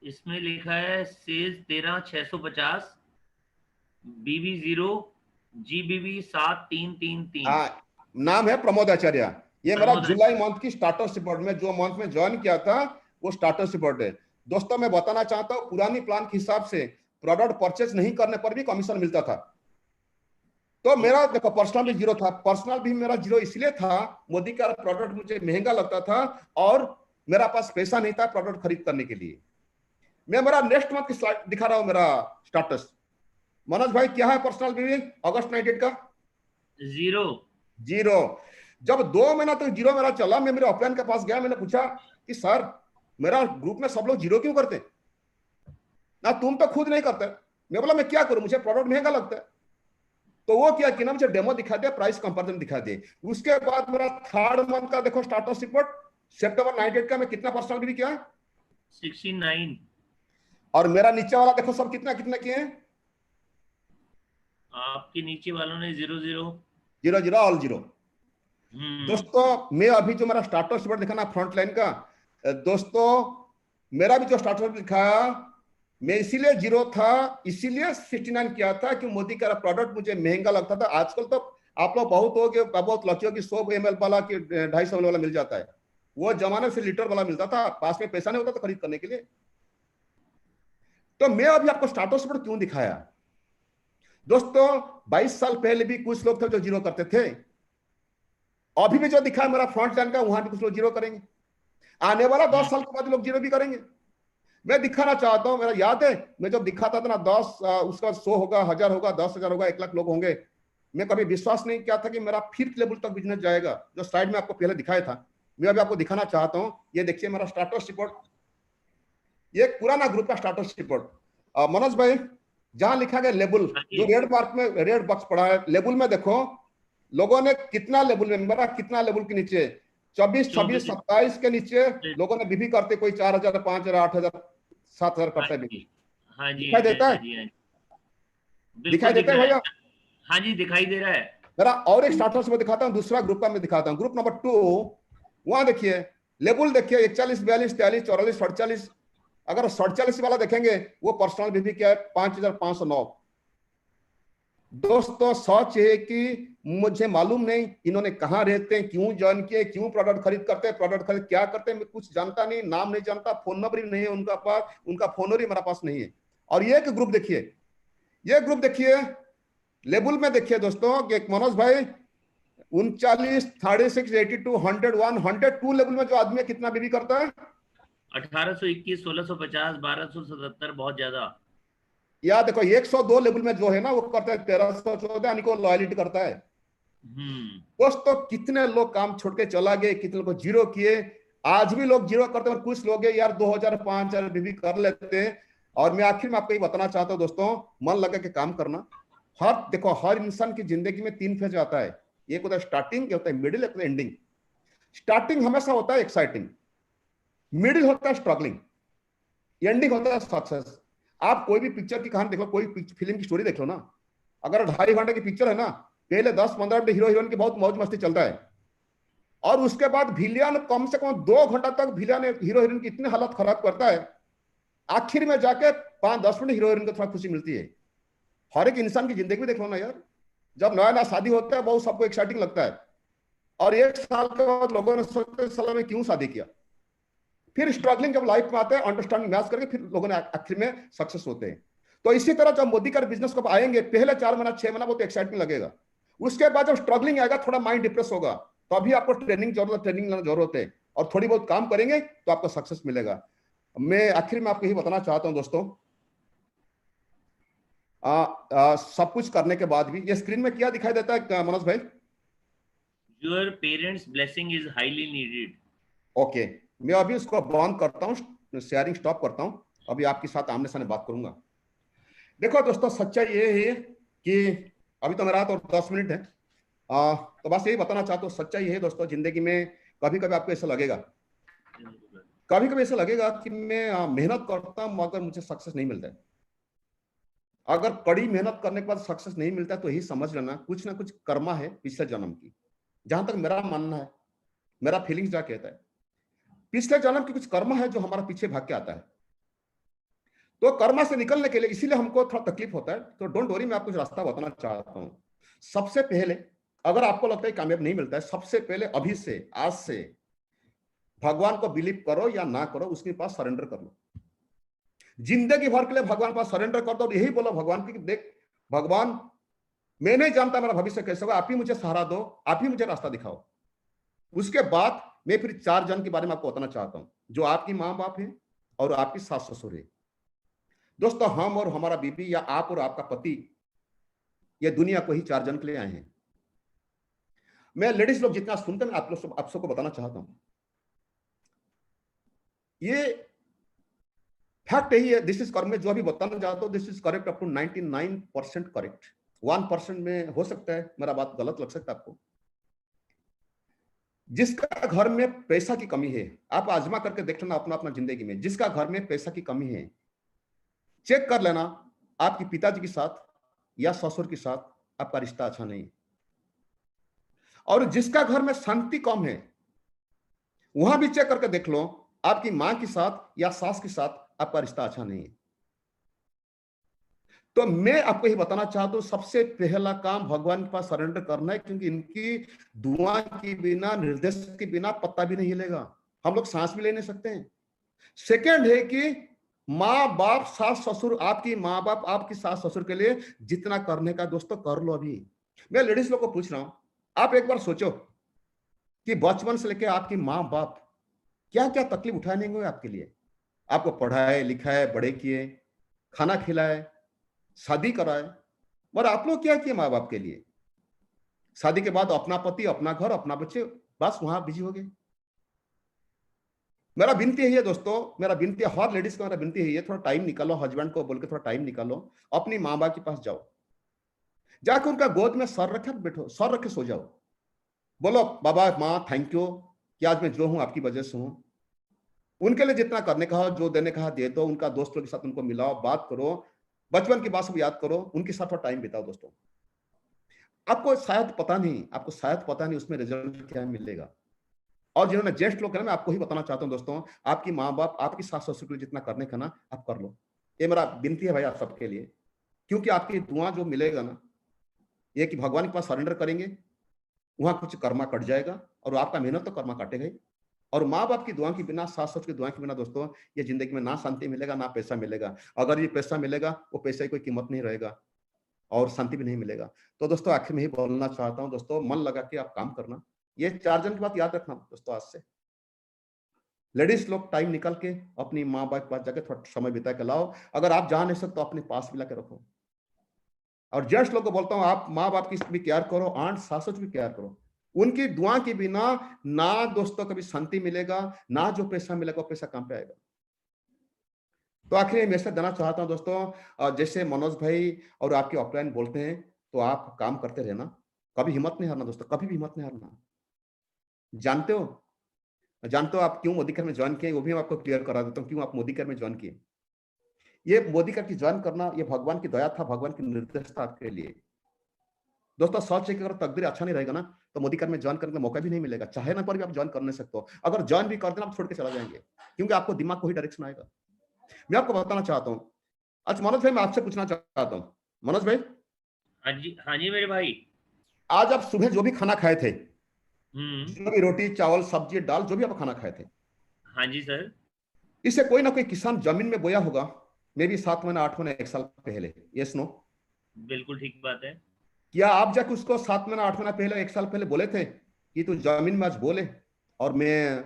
इसमें लिखा है सेज 13,650, BB 0, GBB 7333। हाँ, नाम है प्रमोद आचार्य। ये मेरा प्रमोद जुलाई आचार्य। मंथ की स्टार्टअप रिपोर्ट में जो मंथ में ज्वाइन किया था वो स्टार्टअप रिपोर्ट है। दोस्तों मैं बताना चाहता हूँ, पुरानी प्लान के हिसाब से प्रोडक्ट परचेज नहीं करने पर भी कमीशन मिलता था। तो मेरा देखो पर्सनल भी जीरो था। पर्सनल भी मेरा जीरो इसलिए था, मोदी का प्रोडक्ट मुझे महंगा लगता था और मेरा पास पैसा नहीं था प्रोडक्ट खरीद करने के लिए। मैं मेरा नेक्स्ट मंथ की स्लाइड दिखा रहा हूं, मेरा स्टाटस। मनोज भाई क्या है पर्सनल भी अगस्त 98 का? जीरो। जब 2 महीना तक जीरो मेरा चला, मैं मेरे ऑफलाइन के पास गया, मैंने पूछा कि सर मेरा ग्रुप में सब लोग जीरो क्यों करते ना, तुम तो खुद नहीं करते। मैं बोला मैं क्या करूं, मुझे प्रोडक्ट महंगा लगता है। तो वो क्या किया, मुझे डेमो दिखा दिया, प्राइस कंपैरिजन दिखा दिए। उसके बाद मेरा थर्ड मंथ का देखो स्टार्टअप रिपोर्ट, सितंबर 98 का मैं कितना पर्सनल भी किया? 69। और मेरा नीचे वाला देखो सब कितना कितना किए हैं? आपके नीचे वालों ने 0 0। Zero zero all zero. दोस्तों मैं अभी जो मेरा स्टार्टअप रिपोर्ट दिखा ना फ्रंट लाइन का, दोस्तों मेरा भी जो स्टार्टअप दिखाया, मैं इसीलिए जीरो था, इसीलिए 69 किया था कि मोदी का प्रोडक्ट मुझे महंगा लगता था। आजकल तो आप लोग बहुत हो गए, बहुत लकी हो कि 100 ml वाला कि 250 ml वाला मिल जाता है। वो जमाने से लीटर वाला मिलता था, पास में पैसा नहीं होता था खरीद करने के लिए। तो मैं अभी आपको स्टार्टअप रिपोर्ट क्यों दिखाया? दोस्तों 22 साल पहले भी कुछ लोग थे जो जीरो करते थे। अभी भी जो दिखा मेरा फ्रंट लाइन का, वहां भी कुछ लोग जीरो करेंगे। आने वाला 10 साल के बाद लोग जीरो भी करेंगे। मैं दिखाना चाहता हूं, मेरा याद है मैं जब दिखाता था ना 10 उसका 100 होगा, 1000 होगा, 10,000 होगा, 1 लाख लोग होंगे, मैं कभी विश्वास नहीं किया था कि मेरा 5th लेवल तक बिजनेस जाएगा। जो स्लाइड में आपको पहले दिखाया था, मैं अभी आपको दिखाना चाहता हूं। ये देखिए मेरा स्टार्टअप रिपोर्ट, ये पुराना ग्रुप का स्टार्टअप रिपोर्ट। मनोज भाई जहां लिखा गया लेबल, जो रेड मार्क में रेड बॉक्स पड़ा है, लेबल में देखो लोगों ने कितना लेवल में, मेरा कितना लेवल के नीचे 24, 26, 27 के नीचे लोगों ने बीबी करते, कोई 4000, 5000, 8000, 7000 करता है बीबी। हाँ जी, दिखाई देता है? दिखाई देता है भैया? हाँ जी दिखाई दे रहा है। मेरा और एक स्टार्टअप में दिखाता हूँ, दूसरा ग्रुप का मैं दिखाता हूँ, ग्रुप नंबर 2। वहां देखिए लेवल देखिए 41, 42, 43, 44, 47। अगर 47 वाला देखेंगे वो पर्सनल बीबी क्या है? 5509। दोस्तों सच है कि मुझे मालूम नहीं इन्होंने कहां रहते हैं, क्यों ज्वाइन किए, क्यों प्रोडक्ट खरीद करते हैं, प्रोडक्ट खरीद क्या करते हैं, मैं कुछ जानता नहीं, नाम नहीं जानता, फोन नंबर भी नहीं है उनका पास, उनका फोन नंबर मेरे पास नहीं है। और ये एक ग्रुप देखिए, ये ग्रुप देखिए लेबल में देखिए दोस्तों कि मनोज भाई 39, 36, 82, 101, 102 लेवल में जो आदमी कितना बीबी करता है? 1821, 1650, 1277, बहुत ज्यादा। या देखो 102 लेवल में जो है ना वो करता है 1314, यानी को लॉयलिटी करता है। दोस्तों कितने लोग काम छोड़ के चला गए, कितने लोग जीरो किए। आज भी लोग जीरो करते हैं, कुछ लोग यार 2000, 5000 बीबी कर लेते हैं। और मैं आखिर में आपको ये बताना चाहता हूं दोस्तों, मन लगा के काम करना। देखो हर इंसान की जिंदगी में 3 फेज आता है, एक होता है स्टार्टिंग, एक होता है मिडिल, एक होता है एंडिंग। स्टार्टिंग हमेशा होता है एक्साइटिंग, मिडिल होता है स्ट्रगलिंग, एंडिंग होता है सक्सेस। आप कोई भी पिक्चर की कहानी देख लो, कोई फिल्म की स्टोरी देख लो ना, अगर 2.5 घंटे की पिक्चर है ना, पहले 10-15 मिनट हीरो हीरोइन की बहुत मौज मस्ती चलता है, और उसके बाद विलियन कम से कम 2 घंटा तक विलियन हीरो हीरोइन की इतनी हालत खराब करता है, आखिर में जाके 5-10 मिनट हीरो हीरोइन को थोड़ा खुशी मिलती है। हर एक इंसान की जिंदगी में देख लो ना यार, जब नया नया शादी होता है बहुत सबको एक्साइटिंग लगता है, और 1 साल के बाद लोगों ने सोचते साला में क्यों शादी किया। फिर स्ट्रगलिंग जब लाइफ में आता है, अंडरस्टैंडिंग मैच करके फिर लोगों ने आखिर में सक्सेस होते हैं। तो इसी तरह जब मोदी का बिजनेस को आएंगे, पहले 4 महीना 6 महीना बहुत एक्साइटमेंट लगेगा, उसके बाद जब स्ट्रगलिंग आएगा, थोड़ा माइंड डिप्रेस होगा, तो अभी आपको ट्रेनिंग लेना जरूरत है। और थोड़ी बहुत काम करेंगे तो आपको सक्सेस मिलेगा। मैं आखिर में आपको यही बताना चाहता हूं दोस्तों, सब कुछ करने के बाद भी ये स्क्रीन में क्या दिखाई देता है मनोज भाई? Your parents blessing is highly needed. Okay, मैं अभी उसको बंद करता हूं, शेयरिंग स्टॉप करता हूं, अभी आपके साथ आमने सामने बात करूंगा। देखो दोस्तों, सच्चाई ये है कि अभी तो मेरा तो 10 मिनट है, तो बस यही बताना चाहता हूँ, सच्चाई है दोस्तों, जिंदगी में कभी कभी आपको ऐसा लगेगा, कभी कभी ऐसा लगेगा कि मैं मेहनत करता हूं मगर मुझे सक्सेस नहीं मिलता है। अगर कड़ी मेहनत करने के बाद सक्सेस नहीं मिलता तो यही समझ लेना कुछ ना कुछ कर्मा है पिछले जन्म की। जहां तक मेरा मानना है, मेरा फीलिंग्स क्या कहता है, पिछले जन्म की कुछ कर्मा है जो हमारा पीछे भाग के आता है। तो कर्मा से निकलने के लिए इसीलिए हमको थोड़ा तकलीफ होता है, तो डोंट वरी, मैं आपको कुछ रास्ता बताना चाहता हूं। सबसे पहले अगर आपको लगता है कामयाब नहीं मिलता है, सबसे पहले अभी से, आज से भगवान को बिलीव करो या ना करो, उसके पास सरेंडर कर लो। जिंदगी भर के लिए भगवान के पास सरेंडर कर दो और यही बोलो भगवान की, देख भगवान, मैं नहीं जानता मेरा भविष्य कैसे होगा, आप ही मुझे सहारा दो, आप ही मुझे रास्ता दिखाओ। उसके बाद मैं फिर 4 जन के बारे में आपको बताना चाहता हूं, जो आपकी माँ बाप है और आपकी सास ससुर है। दोस्तों, हम और हमारा बीबी या आप और आपका पति, ये दुनिया को ही 4 जन के लिए आए हैं। मैं लेडीज लोग जितना सुनते हैं, आप सबको बताना चाहता हूं, ये फैक्ट यही है, दिस इज करेक्ट। मैं जो अभी बताना चाहता हूं this is correct up to 99% correct. 1% में हो सकता है मेरा बात गलत लग सकता है आपको। जिसका घर में पैसा की कमी है, आप आजमा करके देख लेना अपना अपना जिंदगी में, जिसका घर में पैसा की कमी है, चेक कर लेना आपके पिताजी के साथ या ससुर के साथ आपका रिश्ता अच्छा नहीं है। और जिसका घर में शांति कम है, वहां भी चेक करके देख लो आपकी मां के साथ या सास के साथ आपका रिश्ता अच्छा नहीं है। तो मैं आपको ये बताना चाहता हूं, सबसे पहला काम भगवान के पास सरेंडर करना है, क्योंकि इनकी दुआ के बिना, निर्देश के बिना पत्ता भी नहीं हिलेगा, हम लोग सांस भी ले नहीं सकते हैं। सेकंड है कि माँ बाप, सास ससुर, आपकी माँ बाप, आपकी सास ससुर के लिए जितना करने का दोस्तों कर लो। अभी मैं लेडीज लोग को पूछ रहा हूं, आप एक बार सोचो कि बचपन से लेकर आपकी माँ बाप क्या क्या तकलीफ उठाने हुए आपके लिए, आपको पढ़ाए लिखाए, बड़े किए, खाना खिलाए, शादी कराए, और आप लोग क्या किए माँ बाप के लिए? शादी के बाद अपना पति, अपना घर, अपना बच्चे, बस वहां बिजी हो गए। मेरा विनती यही है दोस्तों, मेरा विनती है हर लेडीज का, मेरा विनती यही है, थोड़ा टाइम निकालो, हस्बैंड को बोल के थोड़ा टाइम निकालो, अपनी माँ बाप के पास जाओ, जाकर उनका गोद में सर रखे बैठो, सर रखे सो जाओ, बोलो बाबा माँ थैंक यू कि आज मैं जो हूं आपकी वजह से हूं। उनके लिए जितना करने का, जो देने का दे दो, उनका दोस्तों के साथ उनको मिलाओ, बात करो, बचपन की बात सब याद करो, उनके साथ थोड़ा टाइम बिताओ। दोस्तों, आपको शायद पता नहीं, आपको शायद पता नहीं उसमें रिजल्ट क्या मिलेगा। और जिन्होंने जेस्ट लोग मैं आपको ही बताना चाहता हूं दोस्तों, आपकी माँ बाप, आपकी सास ससुर के लिए जितना करने का ना, आप कर लो। ये मेरा विनती है भाई आप सबके लिए, क्योंकि आपकी दुआ जो मिलेगा ना, ये कि भगवान के पास सरेंडर करेंगे, वहां कुछ कर्मा कट जाएगा, और आपका मेहनत तो कर्मा काटेगा ही। और माँ बाप की दुआ के बिना, सास ससुर की दुआ के बिना दोस्तों, ये जिंदगी में ना शांति मिलेगा, ना पैसा मिलेगा। अगर ये पैसा मिलेगा, वो पैसे की कोई कीमत नहीं रहेगा, और शांति भी नहीं मिलेगा। तो दोस्तों, आखिर में ही बोलना चाहता हूं दोस्तों, मन लगा के आप काम करना। ये 4 जन की बात याद रखना दोस्तों, आज से लेडीज लोग टाइम निकाल के अपनी माँ बाप के पास जाकर थोड़ा समय बिता के लाओ। अगर आप जा नहीं सकते तो अपने पास भी ला के रखो। और जेंट्स लोग को बोलता हूं, आप माँ बाप की भी केयर करो, आंट सास भी केयर करो। उनकी दुआ के बिना ना दोस्तों कभी शांति मिलेगा, ना जो पैसा मिलेगा वो पैसा कहां पे आएगा। तो आखिर में मैसेज देना चाहता हूं दोस्तों, जैसे मनोज भाई और आपके ऑफलाइन बोलते हैं, तो आप काम करते रहना, कभी हिम्मत नहीं हारना दोस्तों, कभी भी हिम्मत नहीं हारना। जानते हो आप क्यों मोदी केयर में ज्वाइन किए, वो भी मैं आपको क्लियर करा देता हूं, क्यों आप मोदी केयर में ज्वाइन किए। ये मोदी केयर की ज्वाइन करना, ये भगवान की दया था, भगवान की निर्देश था आपके लिए। दोस्तों, सच है कि अगर तकदीर अच्छा नहीं रहेगा ना, तो मोदी केयर में ज्वाइन करने का मौका भी नहीं मिलेगा, चाहे ना पर भी आप ज्वाइन कर नहीं सकते हो। अगर ज्वाइन भी कर देना, आप छोड़ के चला जाएंगे, क्योंकि आपको दिमाग को ही डायरेक्शन आएगा। मैं आपको बताना चाहता हूँ, अच्छा मनोज भाई, मैं आपसे पूछना चाहता हूँ, मनोज भाई। हाँ जी मेरे भाई। आज आप सुबह जो भी खाना खाए थे, हम्म। जो भी रोटी चावल सब्जी दाल जो भी आप खाना खाए थे, हाँ जी सर। इसे कोई ना कोई किसान जमीन में बोया होगा, मे भी 7 महीना 8 महीना 1 साल पहले, यस नो? बिल्कुल ठीक बात है। क्या आप जाके उसको 7 महीना 8 महीना पहले 1 साल पहले बोले थे कि तू जमीन में आज बोले और मैं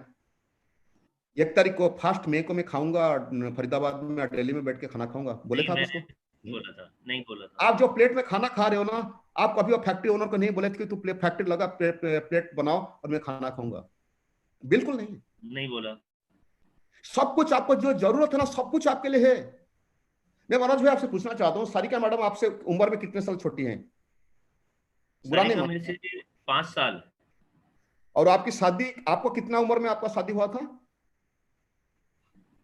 1 तारीख को फर्स्ट मई को मैं खाऊंगा फरीदाबाद में, दिल्ली में बैठ के खाना खाऊंगा, बोले था आप उसको? बोला था, नहीं बोला था। आप जो प्लेट में खाना खा रहे हो ना, आप कभी वो फैक्ट्री ओनर को नहीं बोले थे कि तू फैक्ट्री लगा, प्लेट बनाओ और मैं खाना खाऊंगा? बिल्कुल नहीं बोला। सब कुछ आपको जो जरूरत है ना, सब कुछ आपके लिए है। मैं मनोज भाई आपसे पूछना चाहता हूँ, सारिका मैडम आपसे उम्र में कितने साल छोटी हैं? बुरा नहीं में से 5 साल। और आपकी शादी, आपको कितना उम्र में आपका शादी हुआ था?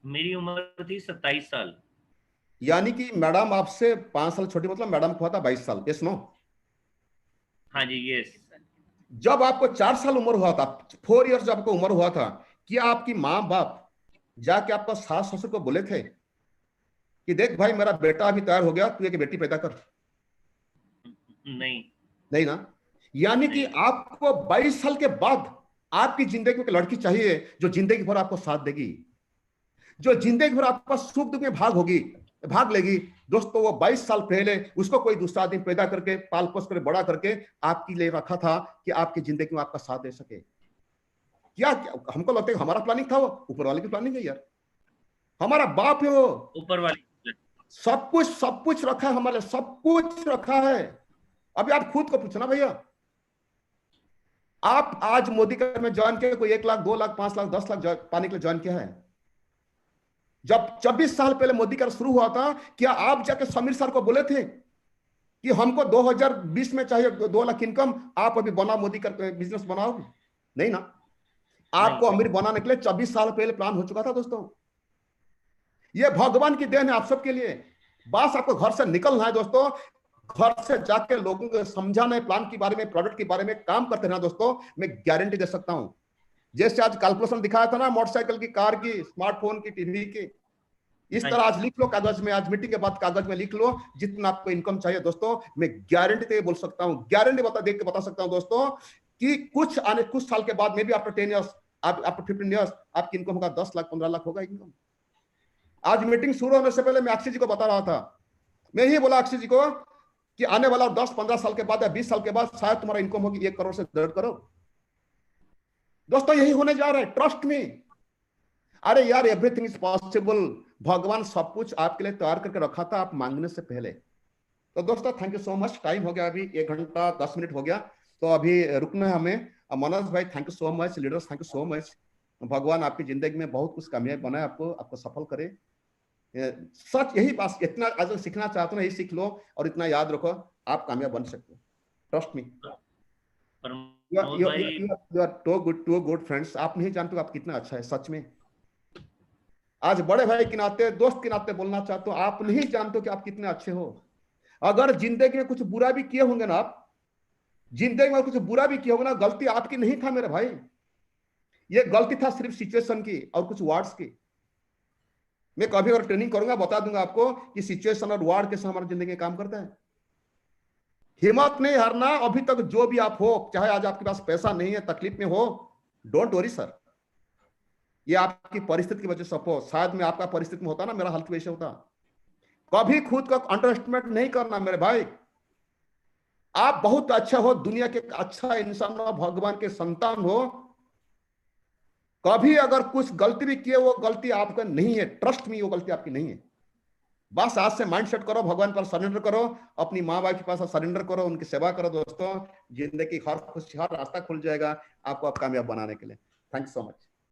मेरी उम्र थी 27 साल। यानी कि मैडम आपसे 5 साल छोटी, मतलब मैडम को हुआ था 22 साल। Yes no? हाँ जी, यस। जब आपको 4 साल उम्र हुआ था, 4 इयर्स जब आपको उम्र हुआ था, क्या आपकी माँ बाप जाके आपका सास ससुर को बोले थे कि देख भाई मेरा बेटा अभी तैयार हो गया, तू एक बेटी पैदा कर? नहीं ना? यानी कि आपको 22 साल के बाद आपकी जिंदगी में एक लड़की चाहिए जो जिंदगी भर आपको साथ देगी, जो जिंदगी भर आपका सुख दुख में भाग लेगी। दोस्तों वो 22 साल पहले उसको कोई दूसरा आदमी पैदा करके पाल पोस कर बड़ा करके आपके लिए रखा था कि आपकी जिंदगी में आपका साथ दे सके। क्या हमको लगता है हमारा प्लानिंग था? वो ऊपर वाले की प्लानिंग है यार, हमारा बाप है वो, ऊपर वाले। सब कुछ रखा है हमारे, सब कुछ रखा है। अभी आप खुद को पूछना भैया, आप आज मोदी का में ज्वाइन किया, कोई 1 लाख 2 लाख 5 लाख 10 लाख पाने के लिए ज्वाइन किया है? जब 24 साल पहले मोदी का शुरू हुआ था, क्या आप जाके समीर सर को बोले थे कि हमको 2020 में चाहिए 2 लाख इनकम, आप अभी बनाओ मोदी का बिजनेस बनाओ? नहीं ना। आपको अमीर बनाने के लिए 24 साल पहले प्लान हो चुका था। दोस्तों ये भगवान की देन है आप सबके लिए। बस आपको घर से निकलना है दोस्तों, घर से जाके लोगों को समझाना है प्लान के बारे में, प्रोडक्ट के बारे में काम करते रहना। दोस्तों मैं गारंटी दे सकता हूं, जैसे आज कैलकुलेशन दिखाया था ना, मोटरसाइकिल की, कार की, स्मार्टफोन की, टीवी की, इस तरह आज लिख लो कागज में, आज मीटिंग के बाद कागज में लिख लो जितना आपको इनकम चाहिए। दोस्तों मैं गारंटी दे बोल सकता हूं, गारंटी देख के बता सकता हूं दोस्तों कि कुछ साल के बाद में भी आफ्टर 10 ईयर्स, आफ्टर 15 ईयर्स आपकी इनकम होगा 10 लाख 15 लाख होगा इनकम। आज मीटिंग शुरू होने से पहले मैं अक्षय जी को बता रहा था, मैं ही बोला अक्षय जी को कि आने वाला 10-15 साल के बाद या 20 साल के बाद शायद तुम्हारा इनकम होगी 1 करोड़ से 1.5 करोड़। दोस्तों यही होने जा रहा है, ट्रस्ट में। अरे यार एवरीथिंग इज पॉसिबल, भगवान सब कुछ आपके लिए तैयार करके रखा था आप मांगने से पहले। तो दोस्तों thank you so much, time हो गया अभी 1 घंटा 10 मिनट हो गया, तो अभी रुकना है हमें। मनोज भाई thank you so much, leaders thank you so much. भगवान आपकी जिंदगी में बहुत कुछ कामयाब बनाए, आपको सफल करे। सच यही बात, इतना आज सीखना चाहते हो यही सीख लो और इतना याद रखो, आप कामयाब बन सकते हो। Trust me, you are too good friends. आप नहीं जानते हो आप कितना अच्छा है सच में। आज बड़े भाई के नाते, दोस्त के नाते बोलना चाहते हो, आप नहीं जानते हो कि आप कितने अच्छे हो। अगर जिंदगी में कुछ बुरा भी किए होंगे ना, आप जिंदगी में कुछ बुरा भी किए होंगे ना, गलती आपकी नहीं था मेरे भाई, ये गलती था सिर्फ सिचुएशन की और कुछ वर्ड्स की। मैं कभी अगर ट्रेनिंग करूंगा बता दूंगा आपको कि सिचुएशन और वर्ड कैसे हमारी जिंदगी में काम करता है। हिम्मत नहीं हारना, अभी तक जो भी आप हो, चाहे आज आपके पास पैसा नहीं है, तकलीफ में हो, डोंट वरी सर, ये आपकी परिस्थिति की वजह से हो। शायद मैं आपका परिस्थिति में होता ना, मेरा हालत वैसे होता। कभी खुद का अंडर एस्टिमेट नहीं करना मेरे भाई, आप बहुत अच्छा हो, दुनिया के अच्छा इंसान हो, भगवान के संतान हो। कभी अगर कुछ गलती भी किए, वो गलती आपका नहीं है, ट्रस्ट में वो गलती आपकी नहीं है। बस आज से माइंड सेट करो, भगवान पर सरेंडर करो, अपनी माँ बाप के पास सरेंडर करो, उनकी सेवा करो। दोस्तों जिंदगी हर रास्ता खुल जाएगा आपको आप कामयाब बनाने के लिए। Thank you so much.